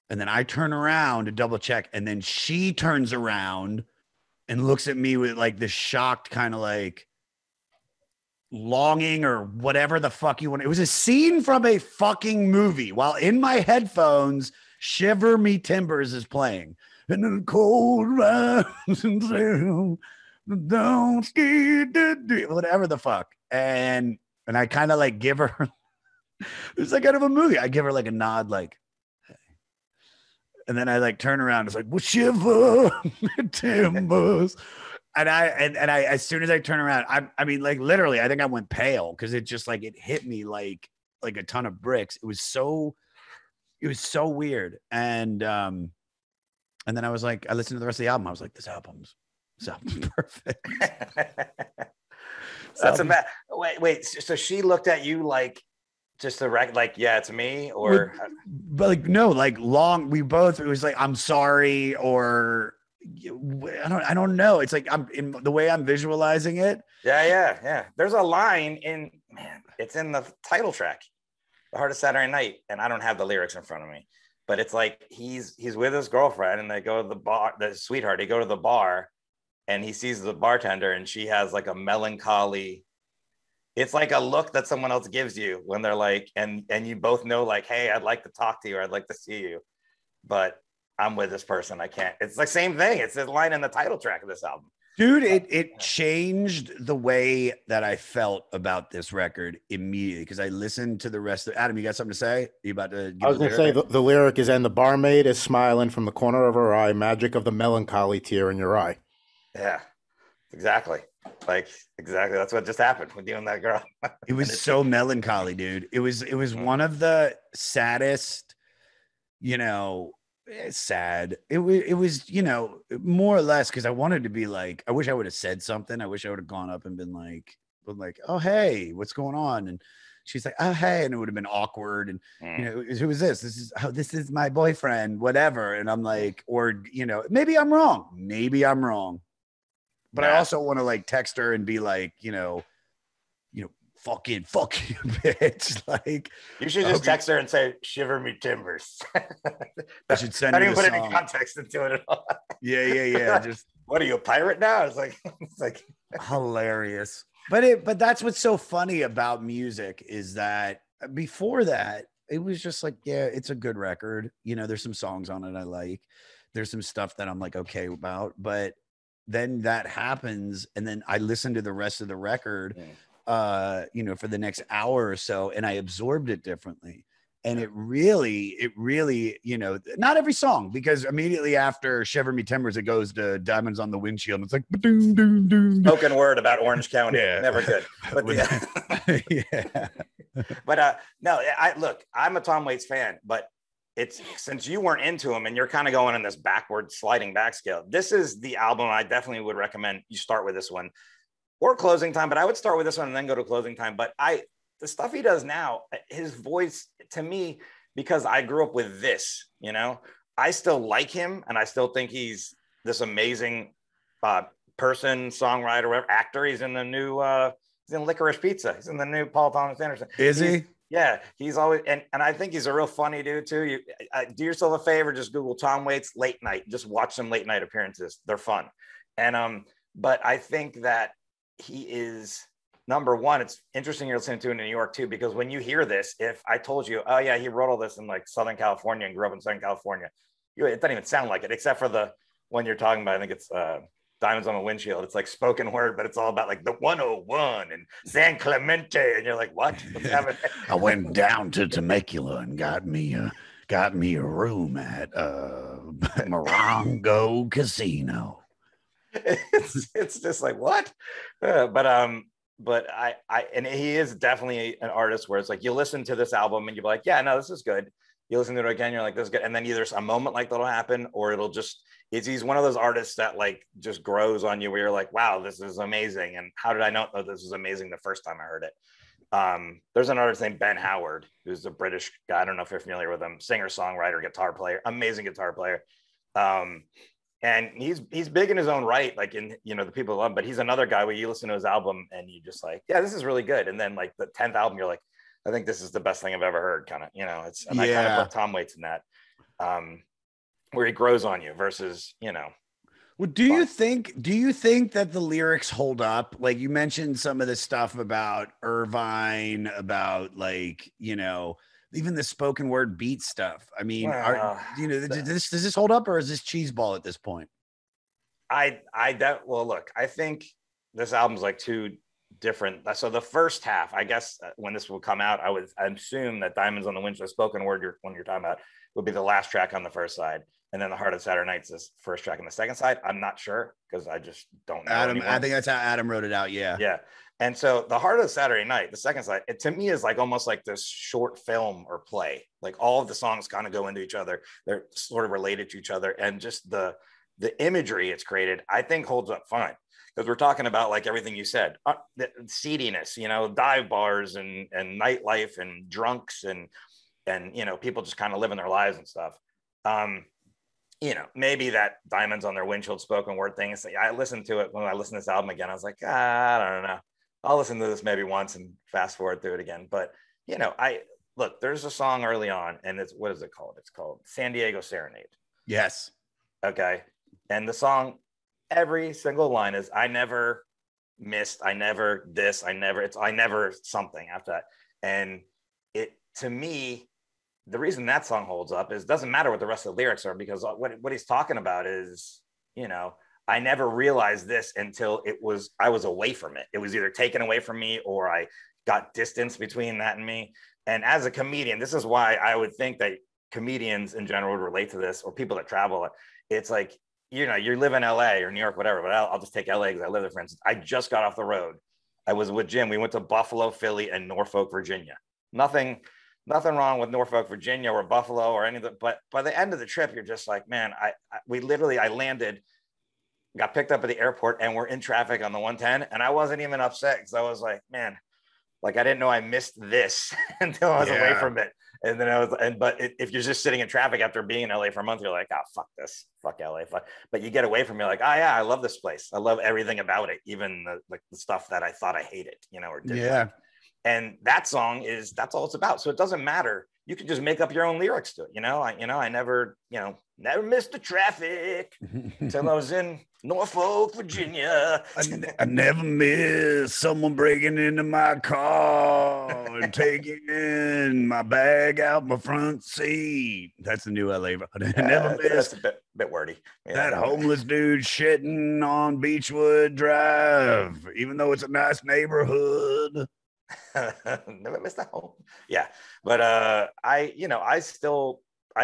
And then I turn around to double check. And then she turns around and looks at me with like this shocked kind of like longing or whatever the fuck you want. It was a scene from a fucking movie while in my headphones, Shiver Me Timbers is playing. And then cold rising down, don't skid, whatever the fuck. And I kind of like give her, it's like out of a movie. I give her like a nod, like, hey. And then I like turn around. It's like, well, shiver timbers. And I, as soon as I turn around, I mean, like literally, I think I went pale because it just like, it hit me like a ton of bricks. It was so weird. And then I was like, I listened to the rest of the album. I was like, this album's perfect. So that's a bad. Wait. So she looked at you like just the like, yeah, it's me, or but like no, like long. We both. It was like, I'm sorry, or I don't know. It's like I'm in the way I'm visualizing it. Yeah. There's a line in it's in the title track, "The Hardest Saturday Night," and I don't have the lyrics in front of me, but it's like he's with his girlfriend and they go to the bar. The sweetheart, they go to the bar. And he sees the bartender and she has like a melancholy, it's like a look that someone else gives you when they're like, and you both know like, hey, I'd like to talk to you, or I'd like to see you, but I'm with this person. I can't. It's the same thing. It's the line in the title track of this album. Dude, it changed the way that I felt about this record immediately because I listened to the rest of Adam, you got something to say? Are you about to I was going to say the lyric is, and the barmaid is smiling from the corner of her eye, magic of the melancholy tear in your eye. Yeah, exactly. Like, exactly. That's what just happened with you and that girl. It was so melancholy, dude. It was one of the saddest, you know, sad. It was, you know, more or less because I wanted to be like, I wish I would have said something. I wish I would have gone up and been like, oh, hey, what's going on? And she's like, oh, hey. And it would have been awkward. And, you know, who is this? This is my boyfriend, whatever. And I'm like, or, you know, maybe I'm wrong. But I also want to like text her and be like, you know, fuck you, bitch. Like, you should just text her and say, "Shiver me timbers." I should send her. I didn't put any context into it at all. Yeah. Just what are you, a pirate now? It's like hilarious. But that's what's so funny about music is that before that, it was just like, yeah, it's a good record. You know, there's some songs on it I like. There's some stuff that I'm like okay about, but then that happens, and then I listen to the rest of the record, you know, for the next hour or so, and I absorbed it differently. And it really, you know, not every song, because immediately after Shiver Me Timbers, it goes to Diamonds on the Windshield. It's like spoken word about Orange County. Yeah. Never good. But yeah. But no, I'm a Tom Waits fan, but it's since you weren't into him and you're kind of going in this backward sliding back scale. This is the album I definitely would recommend you start with this one or Closing Time, but I would start with this one and then go to Closing Time. But the stuff he does now, his voice to me, because I grew up with this, you know, I still like him and I still think he's this amazing person, songwriter, whatever, actor. He's in the new, he's in Licorice Pizza. He's in the new Paul Thomas Anderson. Is he? Yeah, he's always, and I think he's a real funny dude too. You do yourself a favor, just Google Tom Waits late night, just watch some late night appearances. They're fun. And, but I think that he is number one, it's interesting you're listening to it in New York too, because when you hear this, if I told you, oh yeah, he wrote all this in like Southern California and grew up in Southern California, it doesn't even sound like it, except for the one you're talking about. I think it's Diamonds on the Windshield. It's like spoken word, but it's all about like the 101 and San Clemente, and you're like, what? What's happening? I went down to Temecula and got me a room at Morongo Casino. It's just like, what? But I and he is definitely an artist where it's like you listen to this album and you're like, yeah, no, this is good. You listen to it again, you're like, this is good. And then either a moment like that'll happen, or it'll just, he's one of those artists that like just grows on you where you're like, wow, this is amazing. And how did I not know this was amazing the first time I heard it? There's an artist named Ben Howard, who's a British guy. I don't know if you're familiar with him, singer, songwriter, guitar player, amazing guitar player. And he's big in his own right, like in, you know, the people love him, but he's another guy where you listen to his album and you just like, yeah, this is really good. And then like the 10th album, you're like, I think this is the best thing I've ever heard, kind of, you know, it's, and I kind of put Tom Waits in that, where he grows on you versus, you know. Well, do you think that the lyrics hold up? Like you mentioned some of the stuff about Irvine, about like, you know, even the spoken word beat stuff. I mean, does this hold up, or is this cheeseball at this point? Well, look, I think this album's like two different. So the first half, I guess, when this will come out, I assume that Diamonds on the Windshield, spoken word when you're talking about, would be the last track on the first side, and then The Heart of Saturday Night's this first track on the second side. I'm not sure because I just don't know. I think that's how Adam wrote it out. Yeah. And so The Heart of Saturday Night, the second side, it to me is like almost like this short film or play. Like all of the songs kind of go into each other. They're sort of related to each other. And just the imagery it's created, I think holds up fine. Because we're talking about like everything you said, the seediness, you know, dive bars and nightlife and drunks and, you know, people just kind of living their lives and stuff. You know, maybe that Diamonds on their Windshield spoken word thing. I listened to it when I listened to this album again. I was like, I don't know. I'll listen to this maybe once and fast forward through it again. But, you know, look, there's a song early on and what is it called? It's called San Diego Serenade. Yes. Okay. And the song, every single line is, I never missed, I never this, I never something after that. And it, to me, the reason that song holds up is, doesn't matter what the rest of the lyrics are, because what he's talking about is, you know, I never realized this until I was away from it. It was either taken away from me or I got distance between that and me. And as a comedian, this is why I would think that comedians in general would relate to this, or people that travel. It's like, you know, you live in LA or New York, whatever, but I'll just take LA because I live there, for instance. I just got off the road. I was with Jim. We went to Buffalo, Philly, and Norfolk, Virginia. Nothing wrong with Norfolk, Virginia or Buffalo or anything. But by the end of the trip, you're just like, man, I landed, got picked up at the airport, and we're in traffic on the 110. And I wasn't even upset because I was like, man, like I didn't know I missed this until I was away from it. And then but if you're just sitting in traffic after being in LA for a month, you're like, oh, fuck this, fuck LA. But you get away from it, like, oh yeah, I love this place. I love everything about it. Even the stuff that I thought I hated, you know, or didn't. Yeah. Like. And that song that's all it's about. So it doesn't matter. You can just make up your own lyrics to it. I never missed the traffic until I was in Norfolk, Virginia. I never missed someone breaking into my car and taking my bag out my front seat. That's the new LA. I never missed. That's a bit wordy. Yeah, that homeless dude shitting on Beechwood Drive, even though it's a nice neighborhood. Never missed that home. Yeah, but I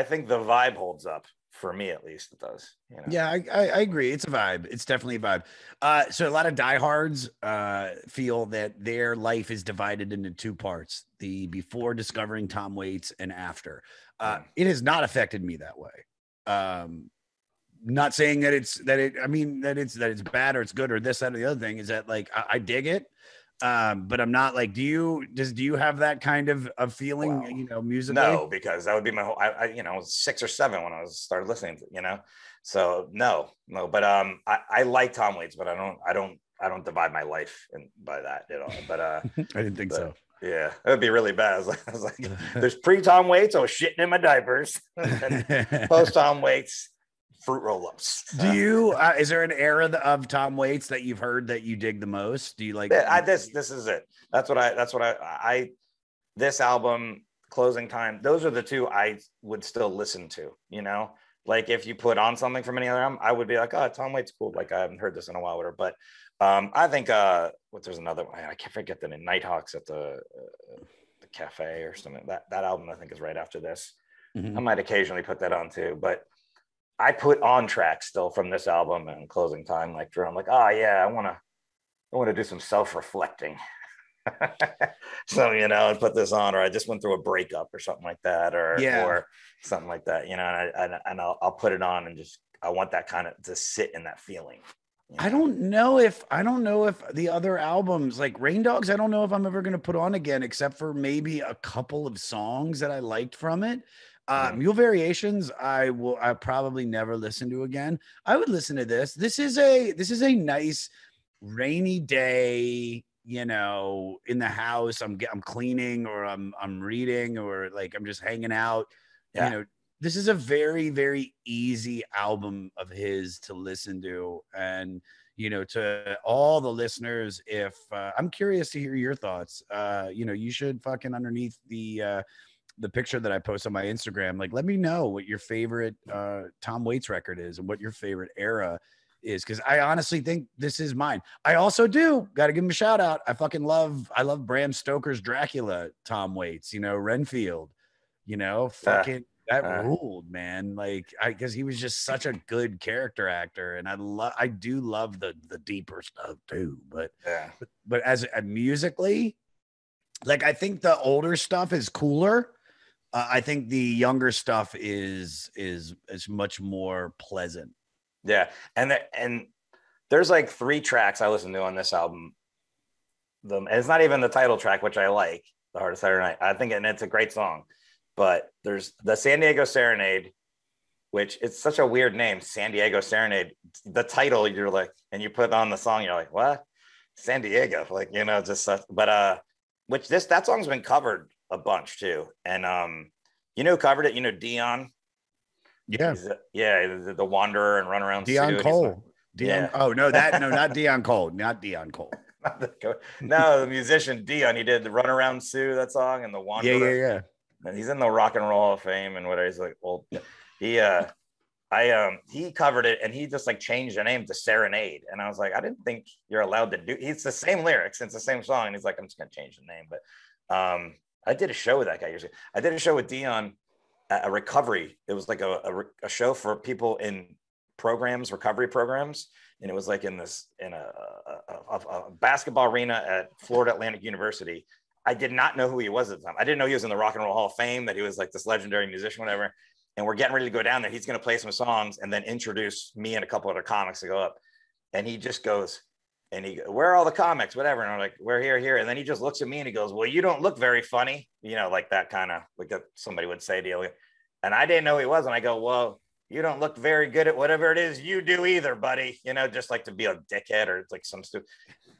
think the vibe holds up for me, at least. It does. You know? Yeah, I agree. It's a vibe. It's definitely a vibe. So a lot of diehards feel that their life is divided into two parts: the before discovering Tom Waits and after. It has not affected me that way. Not saying that it's bad or it's good or this, that, or the other thing. Is that like I dig it. But I'm not like, do you have that kind of feeling, musically? No, because that would be my whole, I was 6 or 7 when I started listening to, so no, but, I like Tom Waits, but I don't divide my life by that at all. But, I didn't think so. Yeah, it would be really bad. I was like there's pre Tom Waits, I was shitting in my diapers, and post Tom Waits, fruit roll-ups. Do you, is there an era of Tom Waits that you've heard that you dig the most? Do you like this is it. That's what I this album, Closing Time, those are the two I would still listen to, you know? Like if you put on something from any other album, I would be like, oh, Tom Waits cool. Like I haven't heard this in a while, whatever. But I think there's another one. I can't forget the name. Nighthawks at the cafe or something. That album I think is right after this. I might occasionally put that on too, but I put on tracks still from this album and Closing Time, like I'm like, oh yeah, I want to do some self-reflecting. So, you know, and put this on, or I just went through a breakup or something like that, or something like that, you know, and I'll put it on and just, I want that kind of to sit in that feeling. You know? I don't know if the other albums like Rain Dogs, I don't know if I'm ever going to put on again, except for maybe a couple of songs that I liked from it. Mule Variations, I probably never listen to again. I would listen to this. This is a nice rainy day, you know, in the house. I'm cleaning, or I'm reading, or like I'm just hanging out. You know, this is a very, very easy album of his to listen to. And, you know, to all the listeners, if I'm curious to hear your thoughts, you know, you should fucking underneath the picture that I post on my Instagram, like, let me know what your favorite Tom Waits record is and what your favorite era is. Cause I honestly think this is mine. I also got to give him a shout out. I love Bram Stoker's Dracula, Tom Waits, you know, Renfield, you know, fucking that ruled, man. Like cause he was just such a good character actor. And I do love the deeper stuff too, but as musically, like, I think the older stuff is cooler. I think the younger stuff is much more pleasant. Yeah, and there's like 3 tracks I listened to on this album. And it's not even the title track, which I like, The Heart of Saturday Night. I think, and it's a great song. But there's the San Diego Serenade, which it's such a weird name, San Diego Serenade. The title, you're like, and you put on the song, you're like, what? San Diego, like, you know, just such, but that song's been covered a bunch too. And you know who covered it? You know Dion? Yeah. The Wanderer and Run Around Dion Sue. Cole. Oh, no, not Dion Cole. Not Dion Cole. No, the musician Dion. He did the Run Around Sue, that song, and the Wanderer. Yeah. And he's in the Rock and Roll Hall of Fame and whatever. He's like, well, he covered it, and he just like changed the name to Serenade. And I was like, I didn't think you're allowed to do. It's the same lyrics, it's the same song, and he's like, I'm just gonna change the name. But I did a show with that guy years ago. I did a show with Dion at a recovery. It was like a show for people in recovery programs, and it was like in a basketball arena at Florida Atlantic University. I did not know who he was at the time. I didn't know he was in the Rock and Roll Hall of Fame, that he was like this legendary musician, whatever. And we're getting ready to go down there. He's going to play some songs and then introduce me and a couple other comics to go up. And he just goes, where are all the comics, whatever. And I'm like, we're here. And then he just looks at me and he goes, well, you don't look very funny. You know, like that kind of, like somebody would say to you. And I didn't know who he was. And I go, well, you don't look very good at whatever it is you do either, buddy. You know, just like to be a dickhead or like some stupid.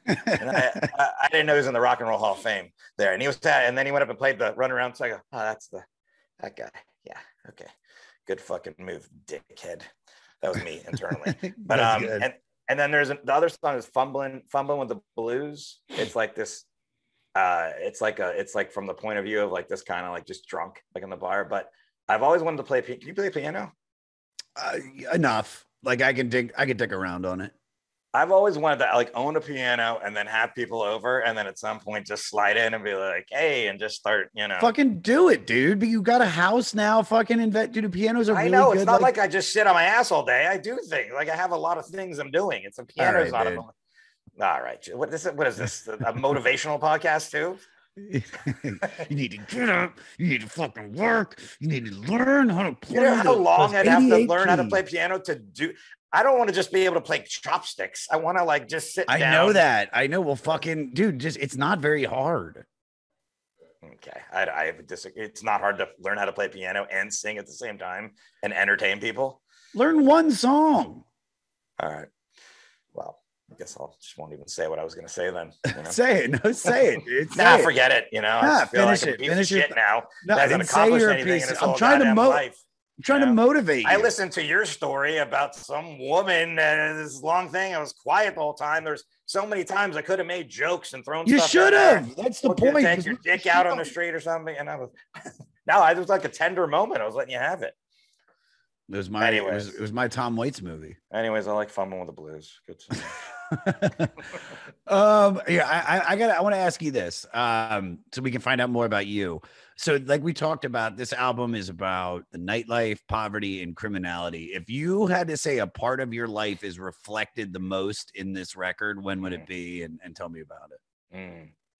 And I didn't know he was in the Rock and Roll Hall of Fame there. And he was that. And then he went up and played the Run Around. So I go, oh, that's that guy. Yeah. Okay. Good fucking move, dickhead. That was me internally. But and then there's the other song is fumbling with the blues. It's like this. It's like from the point of view of like this kind of like just drunk like in the bar. But I've always wanted to play. Can you play piano? Enough. Like I can dig around on it. I've always wanted to like own a piano and then have people over and then at some point just slide in and be like, hey, and just start, you know. Fucking do it, dude. But you got a house now. Fucking invent. Dude, the pianos are really good. I know. It's not like I just sit on my ass all day. I do things. Like I have a lot of things I'm doing. It's a piano's not a. All right. What is this? A motivational podcast too? You need to get up. You need to fucking work. You need to learn how to play. You know how long I'd have to learn how to play piano to do. I don't want to just be able to play chopsticks. I want to like just sit down. I know that. I know. Well, fucking dude, it's not very hard. Okay. I disagree. It's not hard to learn how to play piano and sing at the same time and entertain people. Learn one song. All right. Well, I guess I just won't even say what I was going to say then. You know? Say it. No, say it, dude. Forget it. You know, finish it. Finish it now. No, hasn't accomplished anything in its whole goddamn life. trying to motivate you. I listened to your story about some woman and this long thing. I was quiet the whole time. There's so many times I could have made jokes and thrown you stuff. Should have. That's the point. Take your dick out on the street or something. And I was it was like a tender moment. I was letting you have it. It was my it was my Tom Waits movie. Anyways, I like Fumbling with the Blues. Good song. I want to ask you this so we can find out more about you. So like we talked about, this album is about the nightlife, poverty, and criminality. If you had to say a part of your life is reflected the most in this record, when would it be? And tell me about it.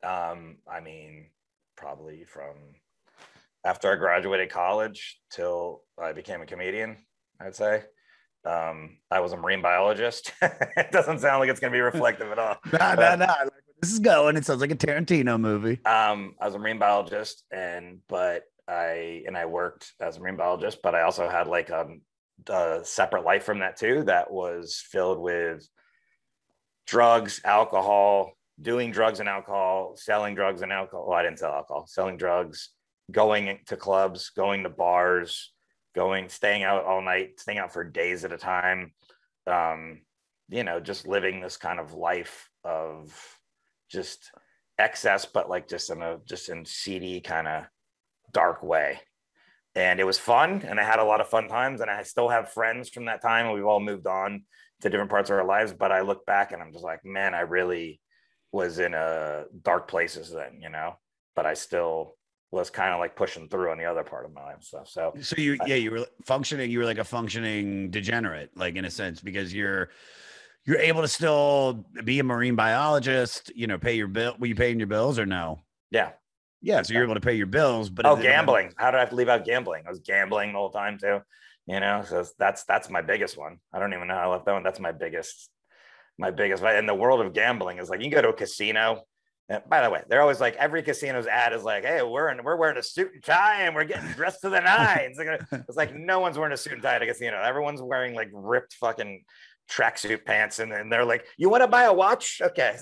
I mean, probably from after I graduated college till I became a comedian, I'd say. I was a marine biologist. It doesn't sound like it's going to be reflective at all. Nah. This is going. It sounds like a Tarantino movie. I was a marine biologist, but I worked as a marine biologist, but I also had like a separate life from that too. That was filled with drugs, alcohol, doing drugs and alcohol, selling drugs and alcohol. Well, I didn't sell alcohol, selling drugs, going to clubs, going to bars, staying out all night, staying out for days at a time, just living this kind of life of just excess, but like just in seedy kind of dark way. And it was fun, and I had a lot of fun times, and I still have friends from that time, and we've all moved on to different parts of our lives. But I look back and I'm just like, man, I really was in dark places then, but I still was kind of like pushing through on the other part of my life stuff. So you were functioning. You were like a functioning degenerate, like in a sense, because you're able to still be a marine biologist, pay your bill. Were you paying your bills or no? Yeah. So you're able to pay your bills, but gambling. How did I have to leave out gambling? I was gambling the whole time too, so that's my biggest one. I don't even know how I left that one. That's my biggest. In the world of gambling is like, you can go to a casino. And by the way, they're always like, every casino's ad is like, hey, we're wearing a suit and tie and we're getting dressed to the nines. It's like no one's wearing a suit and tie at a casino. Everyone's wearing like ripped fucking tracksuit pants, and they're like, you want to buy a watch? Okay.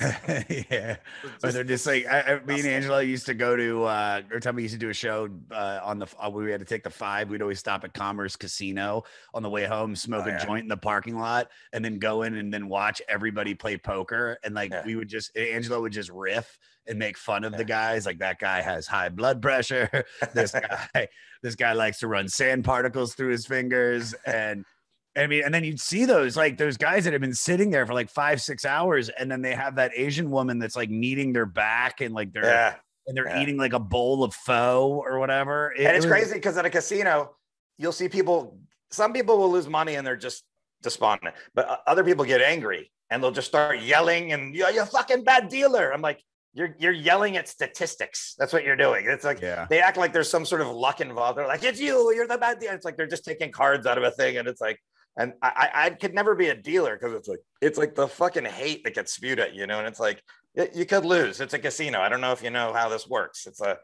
Yeah. But they're just like, me and Angela used to go to every time we used to do a show we had to take the 5, we'd always stop at Commerce Casino on the way home, smoke a joint in the parking lot, and then go in and then watch everybody play poker. And like Angela would just riff and make fun of the guys, like, that guy has high blood pressure, this guy likes to run sand particles through his fingers. And then you'd see those guys that have been sitting there for like 5-6 hours, and then they have that Asian woman that's like kneading their back, and like they're eating like a bowl of pho or whatever. It's crazy because at a casino, you'll see some people will lose money and they're just despondent, but other people get angry and they'll just start yelling and you're a fucking bad dealer. I'm like, you're yelling at statistics. That's what you're doing. It's like, they act like there's some sort of luck involved. They're like, you're the bad dealer. It's like, they're just taking cards out of a thing. And it's like, and I could never be a dealer because it's like the fucking hate that gets spewed at, and it's like, you could lose. It's a casino. I don't know if you know how this works. It's I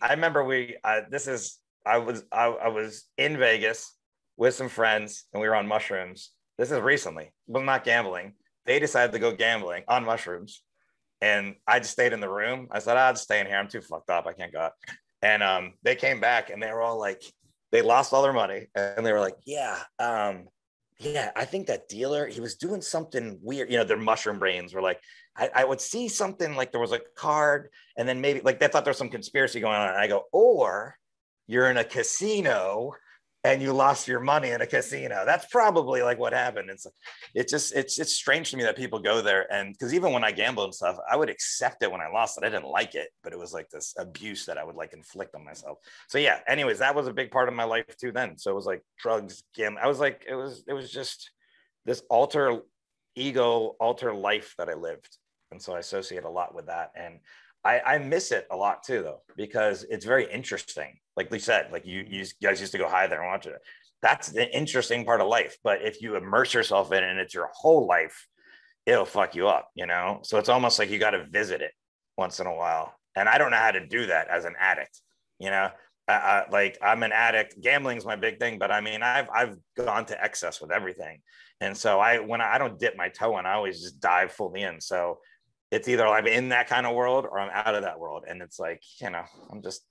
remember I was in Vegas with some friends and we were on mushrooms. This is recently, but not gambling. They decided to go gambling on mushrooms. And I just stayed in the room. I said, I'll just stay in here. I'm too fucked up. I can't go out. And they came back and they were all like, they lost all their money. And they were like, I think that dealer, he was doing something weird. Their mushroom brains were like, I would see something like there was a card and then maybe like they thought there was some conspiracy going on. And I go, or you're in a casino and you lost your money in a casino. That's probably like what happened. It's strange to me that people go there. And because even when I gamble and stuff, I would accept it when I lost it. I didn't like it, but it was like this abuse that I would like inflict on myself. So yeah, anyways, that was a big part of my life too then. So it was like drugs, gambling. I was like, it was just this alter life that I lived. And so I associate a lot with that. And I miss it a lot too, though, because it's very interesting. Like we said, like you guys used to go high there and watch it. That's the interesting part of life. But if you immerse yourself in it and it's your whole life, it'll fuck you up, So it's almost like you got to visit it once in a while. And I don't know how to do that as an addict, like I'm an addict. Gambling's my big thing, but I mean, I've gone to excess with everything. And so when I don't dip my toe in, I always just dive fully in. So it's either I'm in that kind of world or I'm out of that world. And it's like, I'm just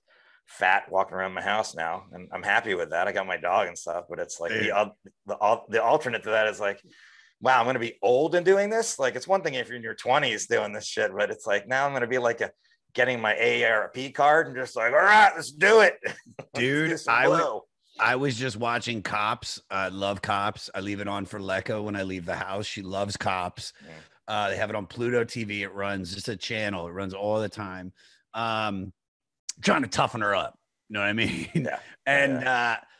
fat walking around my house now, and I'm happy with that. I got my dog and stuff, but it's like the alternate to that is like, wow, I'm going to be old and doing this. Like, it's one thing if you're in your 20s doing this shit, but it's like now I'm going to be like getting my AARP card and just like, all right, let's do it. Dude, I was just watching Cops. I love Cops. I leave it on for Lecca when I leave the house. She loves Cops. They have it on Pluto TV. It runs just a channel. It runs all the time. Trying to toughen her up. You know what I mean? Yeah. And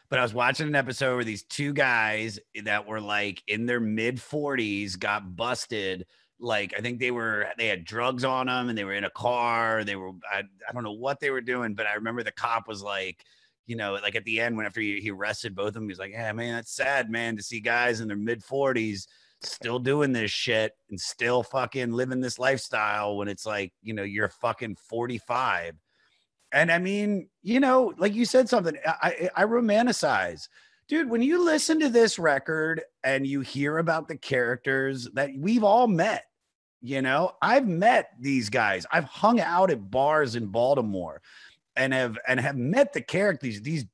but I was watching an episode where these two guys that were like in their mid 40s got busted. Like, I think they had drugs on them and they were in a car. They were, I don't know what they were doing, but I remember the cop was like, you know, like at the end, when after he arrested both of them, he was like, yeah, man, that's sad, man, to see guys in their mid 40s still doing this shit and still fucking living this lifestyle when it's like, you know, you're fucking 45. And I mean, you know, like you said something, I romanticize. Dude, when you listen to this record and you hear about the characters that we've all met, you know, I've met these guys. I've hung out at bars in Baltimore and have met the characters, these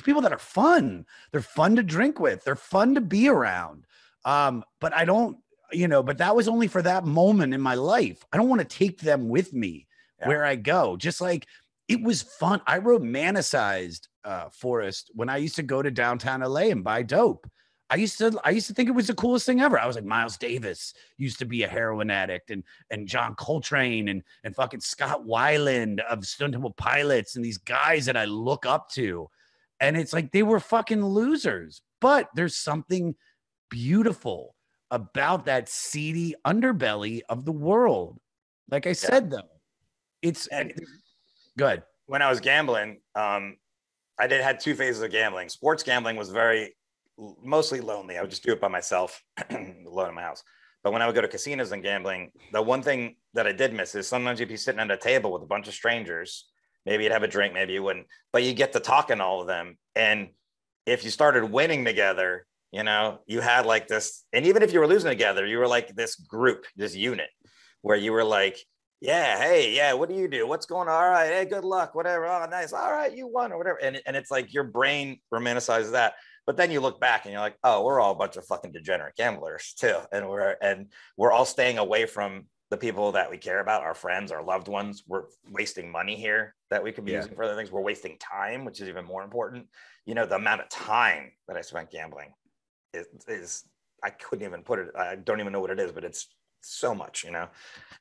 people that are fun. They're fun to drink with. They're fun to be around. But I don't, you know, but that was only for that moment in my life. I don't want to take them with me where I go. Just like, it was fun. I romanticized Forrest when I used to go to downtown LA and buy dope. I used to think it was the coolest thing ever. I was like, Miles Davis used to be a heroin addict, and John Coltrane and fucking Scott Weiland of Stone Temple Pilots, and these guys that I look up to. And it's like, they were fucking losers, but there's something beautiful about that seedy underbelly of the world. Like I said, though, it's good. When I was gambling, I had two phases of gambling. Sports gambling was mostly lonely. I would just do it by myself, alone in my house. But when I would go to casinos and gambling, the one thing that I did miss is sometimes you'd be sitting at a table with a bunch of strangers. Maybe you'd have a drink, maybe you wouldn't, but you get to talking to all of them. And if you started winning together, you know, you had like this, and even if you were losing together, you were like this group, this unit where you were like, yeah, hey, yeah, what do you do? What's going on? All right, hey, good luck, whatever. Oh, nice. All right, you won or whatever. And it's like your brain romanticizes that. But then you look back and you're like, oh, we're all a bunch of fucking degenerate gamblers too. And we're all staying away from the people that we care about, our friends, our loved ones. We're wasting money here that we could be using for other things. We're wasting time, which is even more important. You know, the amount of time that I spent gambling is I couldn't even put it. I don't even know what it is, but it's so much, you know?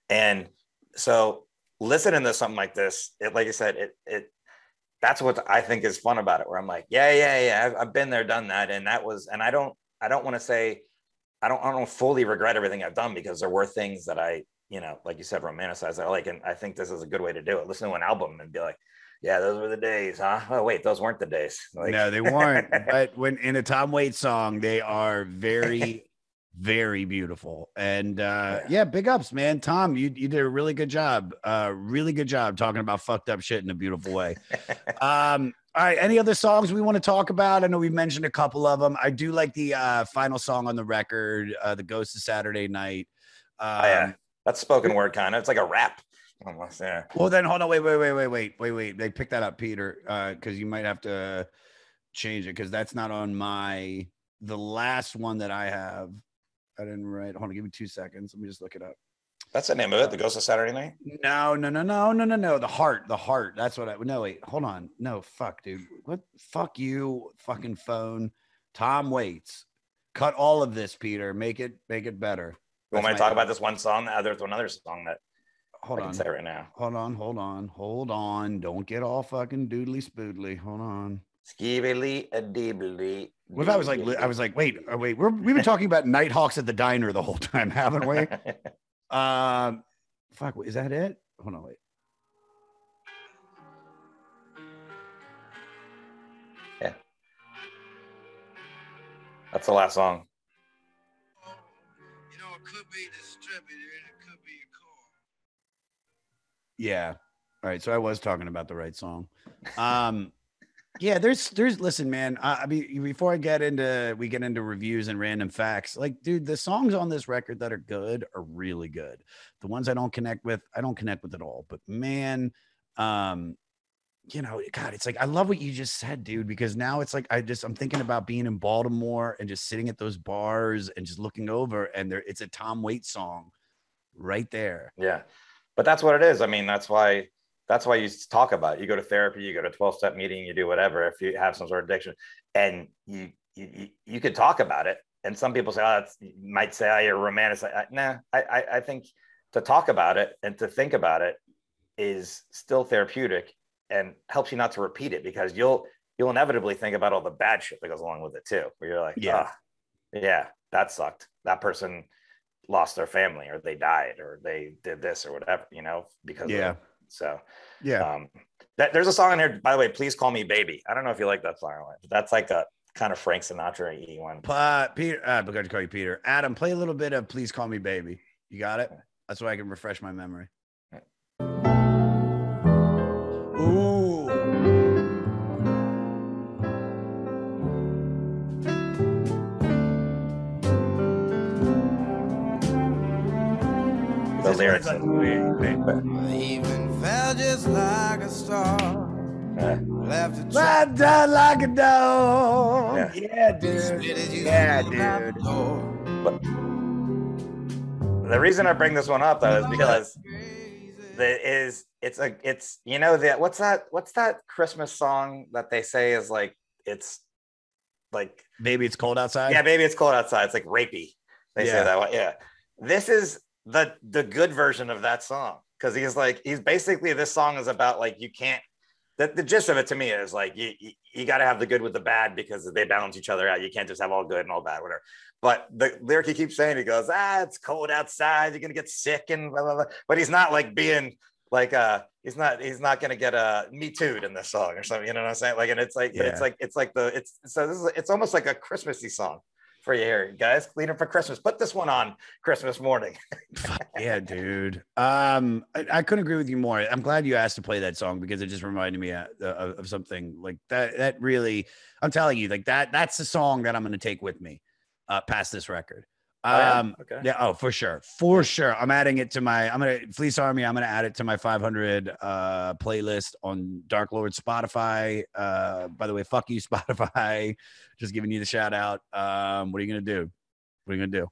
And so listening to something like this, like I said, that's what I think is fun about it, where I'm like, yeah, I've been there, done that. And I don't want to say, I don't fully regret everything I've done, because there were things that I, you know, like you said, romanticize. I like, and I think this is a good way to do it. Listen to an album and be like, yeah, those were the days, huh? Oh, wait, those weren't the days. Like, no, they weren't. But when in a Tom Waits song, they are very, very beautiful. And big ups, man. Tom, you did a really good job. Really good job talking about fucked up shit in a beautiful way. All right, any other songs we want to talk about? I know we've mentioned a couple of them. I do like the final song on the record, The Ghost of Saturday Night. Yeah, that's spoken word kind of. It's like a rap almost. Yeah. Well, then hold on, wait. They picked that up, Peter, because you might have to change it, because that's not on the last one that I have. I didn't write. Hold on, give me 2 seconds. Let me just look it up. That's the name of it, The Ghost of Saturday Night? No. The Heart. That's what no, wait, hold on. No, fuck, dude. What? Fuck you, fucking phone. Tom Waits. Cut all of this, Peter. Make it better. You want me to talk about this one song? There's another song that I can say right now. Hold on. Don't get all fucking doodly spoodly. Hold on. Skeebly a deebly. What if I was like, wait, we've been talking about Nighthawks at the Diner the whole time, haven't we? Fuck, is that it? Hold on, wait. Yeah. That's the last song. You know, it could be distributed, it could be a car. Yeah. All right. So I was talking about the right song. Yeah, there's listen, man. I mean, before we get into reviews and random facts, like, dude, the songs on this record that are good are really good. The ones I don't connect with at all. But man, you know, God, it's like, I love what you just said, dude, because now it's like, I'm thinking about being in Baltimore and just sitting at those bars and just looking over, and it's a Tom Waits song right there. Yeah. But that's what it is. I mean, that's why you talk about it. You go to therapy, you go to 12-step meeting, you do whatever, if you have some sort of addiction, and you could talk about it. And some people say, oh, you might say, oh, you're romantic. I think to talk about it and to think about it is still therapeutic and helps you not to repeat it, because you'll inevitably think about all the bad shit that goes along with it too, where you're like, yeah, that sucked. That person lost their family, or they died, or they did this or whatever, you know, because of it. So there's a song in here, by the way, Please Call Me Baby. I don't know if you like that song, but that's like a kind of Frank Sinatra-y one. Peter, I'm going to call you Peter. Adam, play a little bit of Please Call Me Baby. You got it? That's why I can refresh my memory. Ooh. The lyrics. The evening fell just like a star. Left like a dog. Yeah, dude. Yeah, dude. But the reason I bring this one up though is because it's you know, that what's that Christmas song that they say is like, it's like, Baby It's Cold Outside. Yeah, Baby It's Cold Outside. It's like rapey. They say that one. Yeah. This is the good version of that song, because he's basically, this song is about like, you can't, the gist of it to me is like, you got to have the good with the bad, because they balance each other out. You can't just have all good and all bad, whatever. But the lyric he keeps saying, he goes, it's cold outside, you're gonna get sick and blah, blah, blah. But he's not like being like he's not gonna get Me Too'd in this song or something, you know what I'm saying? Like, and it's almost like a Christmassy song for you here, guys. Clean up for Christmas. Put this one on Christmas morning. Yeah, dude. I couldn't agree with you more. I'm glad you asked to play that song, because it just reminded me of something like that. That really, I'm telling you, like that's the song that I'm going to take with me past this record. Okay. Yeah. Oh, for sure. Sure. I'm adding it to Fleece Army. I'm going to add it to my 500 playlist on Dark Lord Spotify. By the way, fuck you, Spotify. Just giving you the shout out. What are you going to do?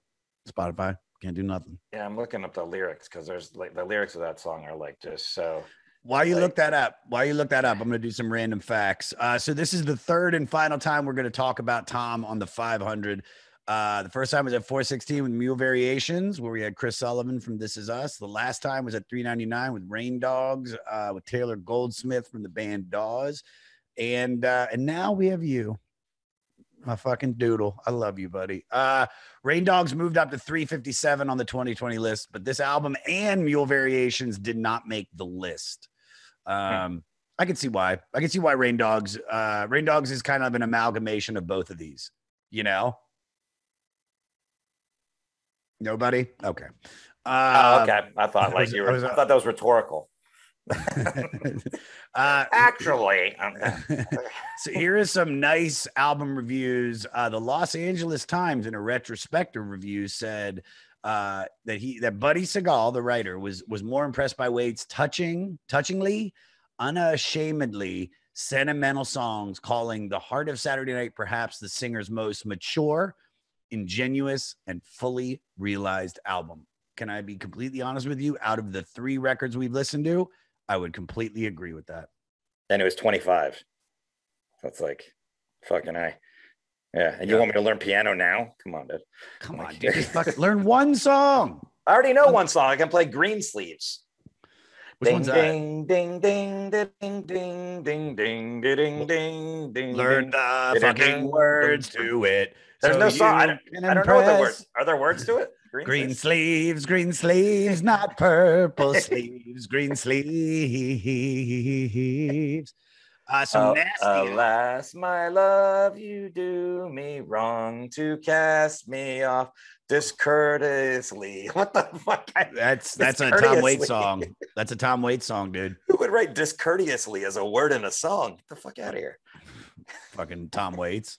Spotify can't do nothing. Yeah. I'm looking up the lyrics, because there's like, the lyrics of that song are like just so. While you look that up, I'm going to do some random facts. So this is the third and final time we're going to talk about Tom on the 500. The first time was at 416 with Mule Variations, where we had Chris Sullivan from This Is Us. The last time was at 399 with Rain Dogs, with Taylor Goldsmith from the band Dawes. And now we have you, my fucking doodle. I love you, buddy. Rain Dogs moved up to 357 on the 2020 list, but this album and Mule Variations did not make the list. I can see why. Rain Dogs is kind of an amalgamation of both of these, you know? Nobody? Okay. Okay. I thought like I thought that was rhetorical. Actually. So here is some nice album reviews. The Los Angeles Times, in a retrospective review, said that Buddy Segal, the writer, was more impressed by Wade's touchingly, unashamedly sentimental songs, calling The Heart of Saturday Night perhaps the singer's most mature, ingenuous, and fully realized album. Can I be completely honest with you? Out of the 3 records we've listened to, I would completely agree with that. And it was 25. That's like fucking A. Yeah. And you want me to learn piano now? Come on, dude. Come on, dude. Just fucking learn one song. I already know one song. I can play Green Sleeves. Which one's that? Ding, ding, ding, ding, ding, ding, ding, ding, ding, ding. Learn the fucking words to it. There's no song. I don't know what the words are. There words to it? Green sleeves, not purple sleeves. Green sleeves. Some nasty. Alas, my love, you do me wrong to cast me off discourteously. What the fuck? That's a Tom Waits song. That's a Tom Waits song, dude. Who would write discourteously as a word in a song? Get the fuck out of here. Fucking Tom Waits.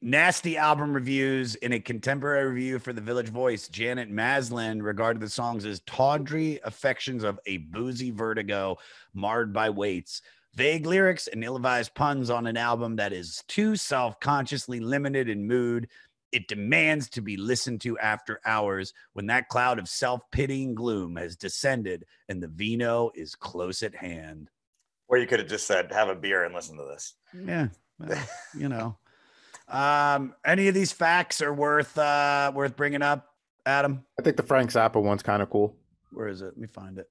Nasty album reviews. In a contemporary review for the Village Voice, Janet Maslin regarded the songs as tawdry affections of a boozy vertigo marred by weights, vague lyrics, and ill-advised puns on an album that is too self-consciously limited in mood. It demands to be listened to after hours when that cloud of self-pitying gloom has descended and the vino is close at hand. Or you could have just said, have a beer and listen to this. Yeah, well, any of these facts are worth bringing up, Adam? I think the Frank Zappa one's kind of cool. Where is it? Let me find it.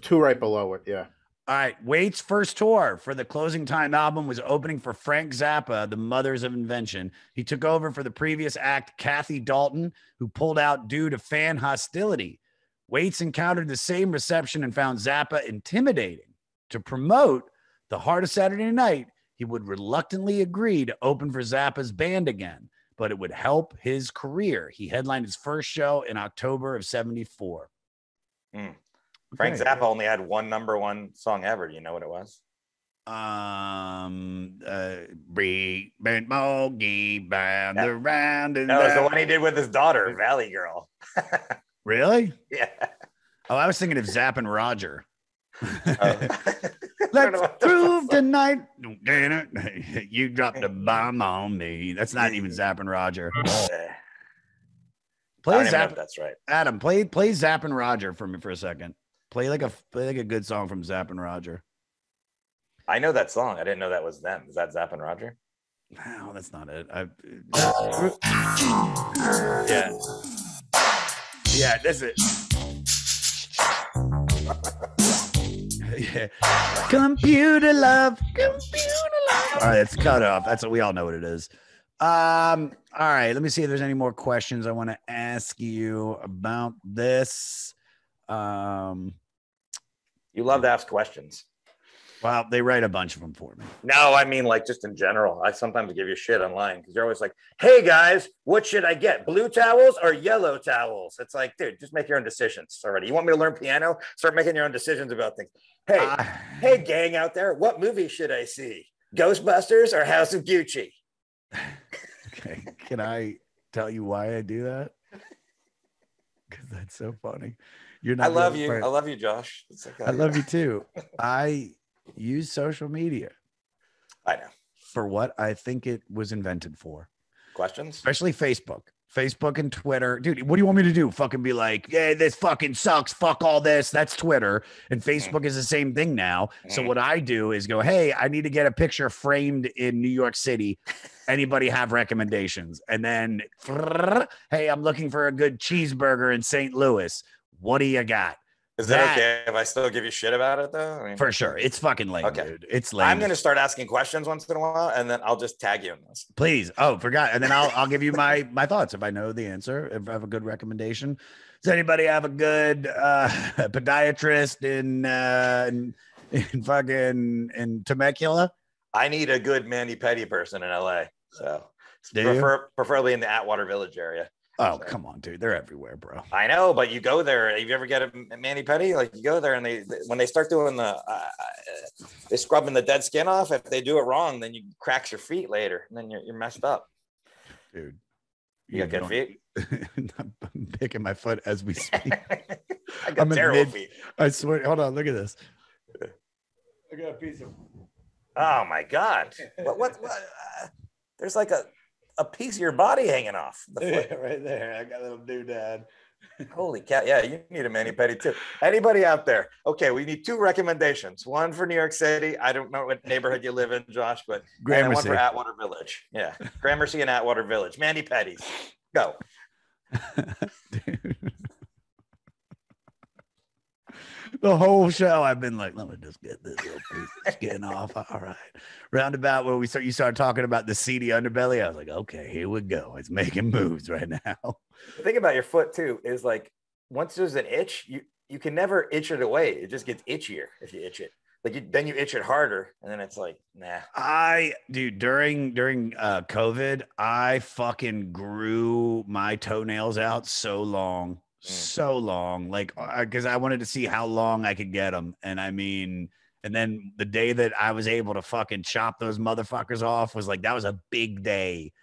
Two right below it. Yeah. All right. Wait's first tour for the Closing Time album was opening for Frank Zappa, the Mothers of Invention. He took over for the previous act, Kathy Dalton, who pulled out due to fan hostility. Waits encountered the same reception and found Zappa intimidating. To promote The Heart of Saturday Night, he would reluctantly agree to open for Zappa's band again, but it would help his career. He headlined his first show in October of 74. Frank Zappa only had one #1 song ever. Do you know what it was? Bent Bogey bound around. No, it was the one he did with his daughter, Valley Girl. Really? Yeah. Oh, I was thinking of Zapp and Roger. Oh. Let's prove tonight. You dropped a bomb on me. That's not even Zapp and Roger. Play Zapp. That's right. Adam, play Zapp and Roger for me for a second. Play like a good song from Zapp and Roger. I know that song. I didn't know that was them. Is that Zapp and Roger? No, that's not it. Yeah, that's it. Yeah. Computer love. All right, it's cut off. That's what we all know what it is. All right, let me see if there's any more questions I want to ask you about this. You love to ask questions. Well, they write a bunch of them for me. No, I mean, like, just in general. I sometimes give you shit online because you're always like, hey guys, what should I get? Blue towels or yellow towels? It's like, dude, just make your own decisions already. You want me to learn piano? Start making your own decisions about things. Hey, gang out there, what movie should I see? Ghostbusters or House of Gucci? Okay. Can I tell you why I do that? Because that's so funny. You're not. I love you. I love you, Josh. It's like, I love you too. I use social media. I know. For what I think it was invented for. Questions? Especially Facebook and Twitter. Dude, what do you want me to do? Fucking be like, yeah, this fucking sucks. Fuck all this. That's Twitter. And Facebook is the same thing now. So what I do is go, hey, I need to get a picture framed in New York City. Anybody have recommendations? And then, hey, I'm looking for a good cheeseburger in St. Louis. What do you got? Is that okay if I still give you shit about it though? I mean, for sure. It's fucking lame, dude. It's lame. I'm going to start asking questions once in a while and then I'll just tag you in this. Please. Oh, forgot. And then I'll give you my thoughts if I know the answer, if I have a good recommendation. Does anybody have a good podiatrist in Temecula? I need a good mani-pedi person in LA. So preferably in the Atwater Village area. Oh, come on, dude. They're everywhere, bro. I know, but you go there. If you ever get a mani-pedi, like you go there and when they start doing they scrubbing the dead skin off, if they do it wrong, then you cracks your feet later and then you're messed up. Dude. You got good feet? I'm picking my foot as we speak. I got terrible feet. I swear. Hold on. Look at this. I got a piece of. Oh my God. What? There's like a piece of your body hanging off. Yeah, right there. I got a little doodad. Holy cow. Yeah, you need a mani-pedi too. Anybody out there? Okay, we need 2 recommendations. One for New York City. I don't know what neighborhood you live in, Josh, but and one for Atwater Village. Yeah, Gramercy and Atwater Village. Mani-pedis. Go. Dude. The whole show I've been like, let me just get this little piece of skin off. All right. Roundabout where you started talking about the seedy underbelly. I was like, okay, here we go. It's making moves right now. The thing about your foot too is like once there's an itch, you can never itch it away. It just gets itchier if you itch it. Like then you itch it harder, and then it's like, nah. During COVID, I fucking grew my toenails out so long. Like, because I wanted to see how long I could get them. And I mean, and then the day that I was able to fucking chop those motherfuckers off was like, that was a big day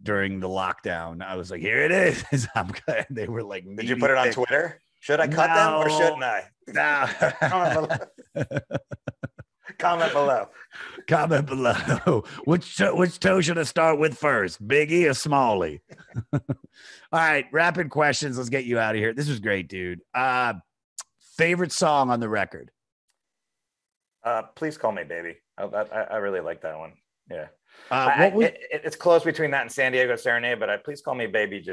during the lockdown. I was like, here it is. I'm good. They were like, did you put it on Twitter? Should I cut them or shouldn't I? No. Comment below. Comment below. Which toe should I start with first, Biggie or Smalley? All right, rapid questions. Let's get you out of here. This was great, dude. Favorite song on the record? Please Call Me Baby. I really like that one. Yeah. It's close between that and San Diego Serenade, but Please Call Me Baby,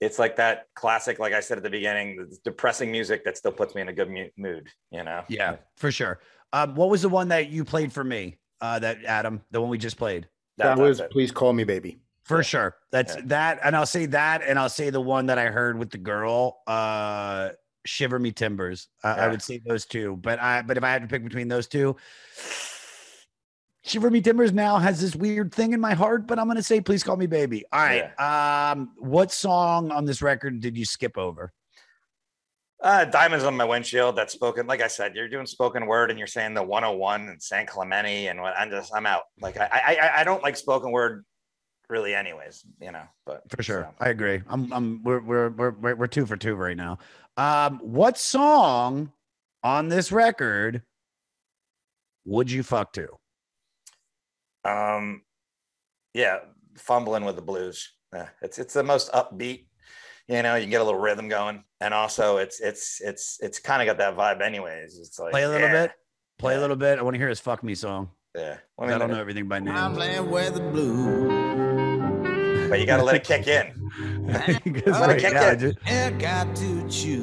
it's like that classic, like I said at the beginning, depressing music that still puts me in a good mood, you know? Yeah, for sure. What was the one that you played for me, that Adam, the one we just played? That was Please Call Me Baby. For sure. That's that. And I'll say that, and I'll say the one that I heard with the girl, Shiver Me Timbers. I would say those two, but if I had to pick between those two, Shiver Me Timbers now has this weird thing in my heart, but I'm going to say Please Call Me Baby. All right. Yeah. What song on this record did you skip over? Diamonds on My Windshield. That's spoken. Like I said, you're doing spoken word and you're saying the 101 and San Clemente and what I'm out. Like, I don't like spoken word really anyways, you know, but for sure. So. I agree. We're 2 for 2 right now. What song on this record would you fuck to? Yeah, Fumbling with the Blues. Yeah, it's the most upbeat, you know, you can get a little rhythm going, and also it's kind of got that vibe anyways. It's like play a little bit. I want to hear his Fuck Me song. Yeah, I don't know everything by name. I'm playing with the blues, but you got to let it kick in.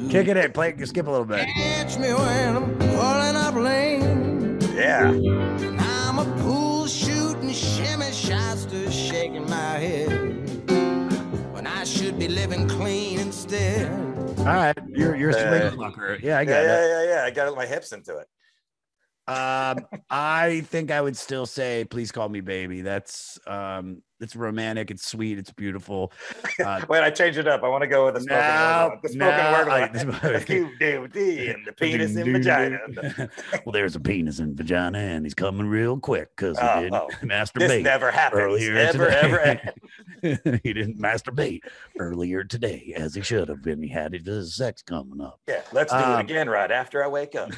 Kick it in. Play. Skip a little bit. Catch me when I'm pulling up lane. Yeah. I'm a pool shooting shimmy shoster, shaking my head when I should be living clean instead. All right, you're a swing fucker. Yeah, I got it. Yeah. I got my hips into it. I think I would still say Please Call Me Baby. That's it's romantic, it's sweet, it's beautiful. Wait, I changed it up. I want to go with the spoken word one. And the penis in vagina. Well, there's a penis in vagina and he's coming real quick because he didn't masturbate. This never happens. Earlier ever. He didn't masturbate earlier today as he should have been. He had his sex coming up. Yeah, let's do it again right after I wake up.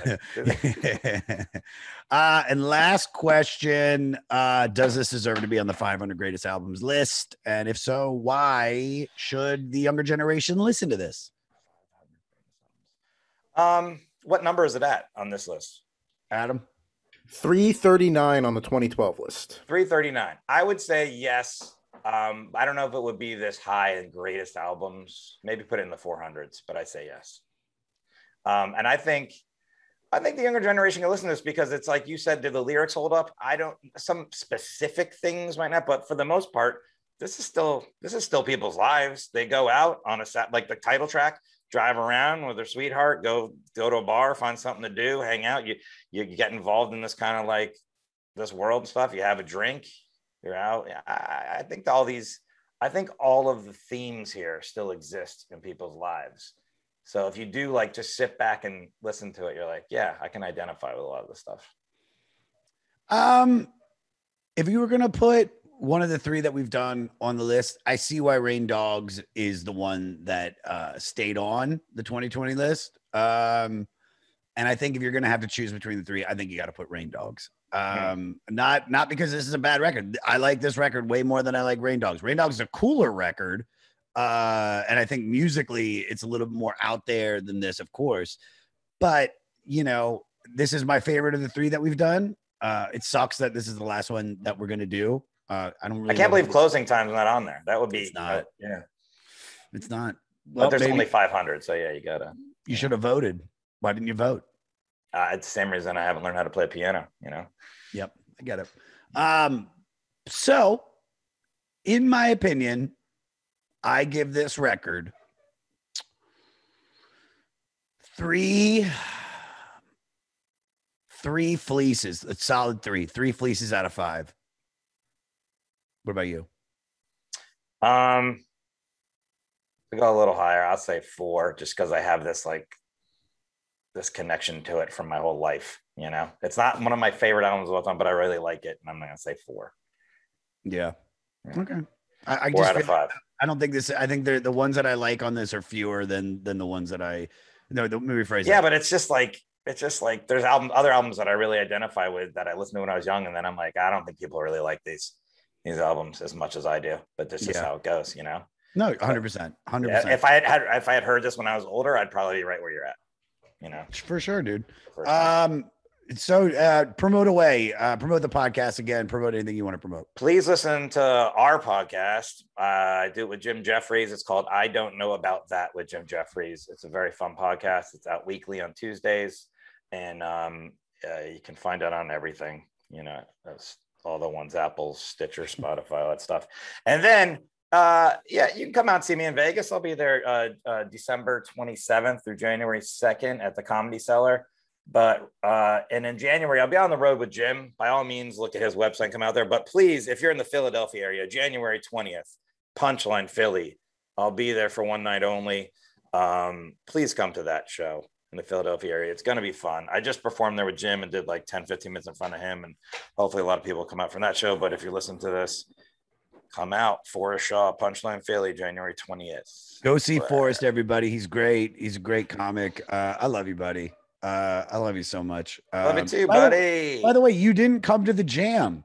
And last question, does this deserve to be on the 500 greatest albums list? And if so, why should the younger generation listen to this? What number is it at on this list, Adam? 339 on the 2012 list. 339. I would say yes. I don't know if it would be this high in greatest albums. Maybe put it in the 400s, but I say yes. And I think the younger generation can listen to this because it's like you said, did the lyrics hold up? Some specific things might not, but for the most part, this is still people's lives. They go out on like the title track, drive around with their sweetheart, go to a bar, find something to do, hang out. You get involved in this kind of like this world and stuff. You have a drink, you're out. I think all of the themes here still exist in people's lives. So if you do like just sit back and listen to it, you're like, yeah, I can identify with a lot of this stuff. If you were going to put one of the 3 that we've done on the list, I see why Rain Dogs is the one that stayed on the 2020 list. And I think if you're going to have to choose between the 3, I think you got to put Rain Dogs. Not because this is a bad record. I like this record way more than I like Rain Dogs. Rain Dogs is a cooler record. And I think musically it's a little more out there than this, of course, but you know, this is my favorite of the 3 that we've done. It sucks that this is the last one that we're going to do. I can't believe Closing Time's not on there. That would be, it's not. Yeah, it's not. Well, but there's only 500. So yeah, you should have voted. Why didn't you vote? It's the same reason I haven't learned how to play piano, you know? Yep. I get it. So in my opinion, I give this record 3 fleeces. A solid 3 fleeces out of 5. What about you? To go a little higher, I'll say 4, just because I have this connection to it from my whole life. You know, it's not one of my favorite albums of all time, but I really like it, and I'm gonna say 4. Yeah. Okay. I 4 just out of feel 5. I don't think this. I think the ones that I like on this are fewer than the ones that I. No, let me rephrase. Yeah, but it's just like there's other albums that I really identify with that I listened to when I was young, and then I'm like, I don't think people really like these albums as much as I do. But that's just how it goes, you know. No, 100%, 100%. If I had heard this when I was older, I'd probably be right where you're at. You know, for sure, dude. For sure. So promote away, promote the podcast again, promote anything you want to promote. Please listen to our podcast. I do it with Jim Jeffries. It's called I Don't Know About That with Jim Jeffries. It's a very fun podcast. It's out weekly on Tuesdays, and you can find it on everything, you know, all the ones, Apple, Stitcher, Spotify, all that stuff. And then you can come out and see me in Vegas. I'll be there December 27th through January 2nd at the Comedy Cellar. But and in January, I'll be on the road with Jim. By all means, look at his website, come out there. But please, if you're in the Philadelphia area, January 20th, Punchline Philly, I'll be there for one night only. Please come to that show in the Philadelphia area. It's going to be fun. I just performed there with Jim and did like 10, 15 minutes in front of him. And hopefully a lot of people come out from that show. But if you listen to this, come out. Forrest Shaw, Punchline Philly, January 20th. Go see Forrest, everybody. He's great. He's a great comic. I love you, buddy. I love you so much. Love you too, buddy. By the way, you didn't come to the jam.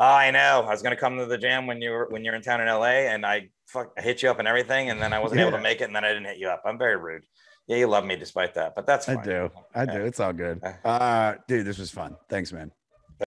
I know. I was going to come to the jam when you're in town in LA, and I hit you up and everything, and then I wasn't able to make it, and then I didn't hit you up. I'm very rude. Yeah, you love me despite that, but that's fine. I do. It's all good. Dude, this was fun. Thanks, man.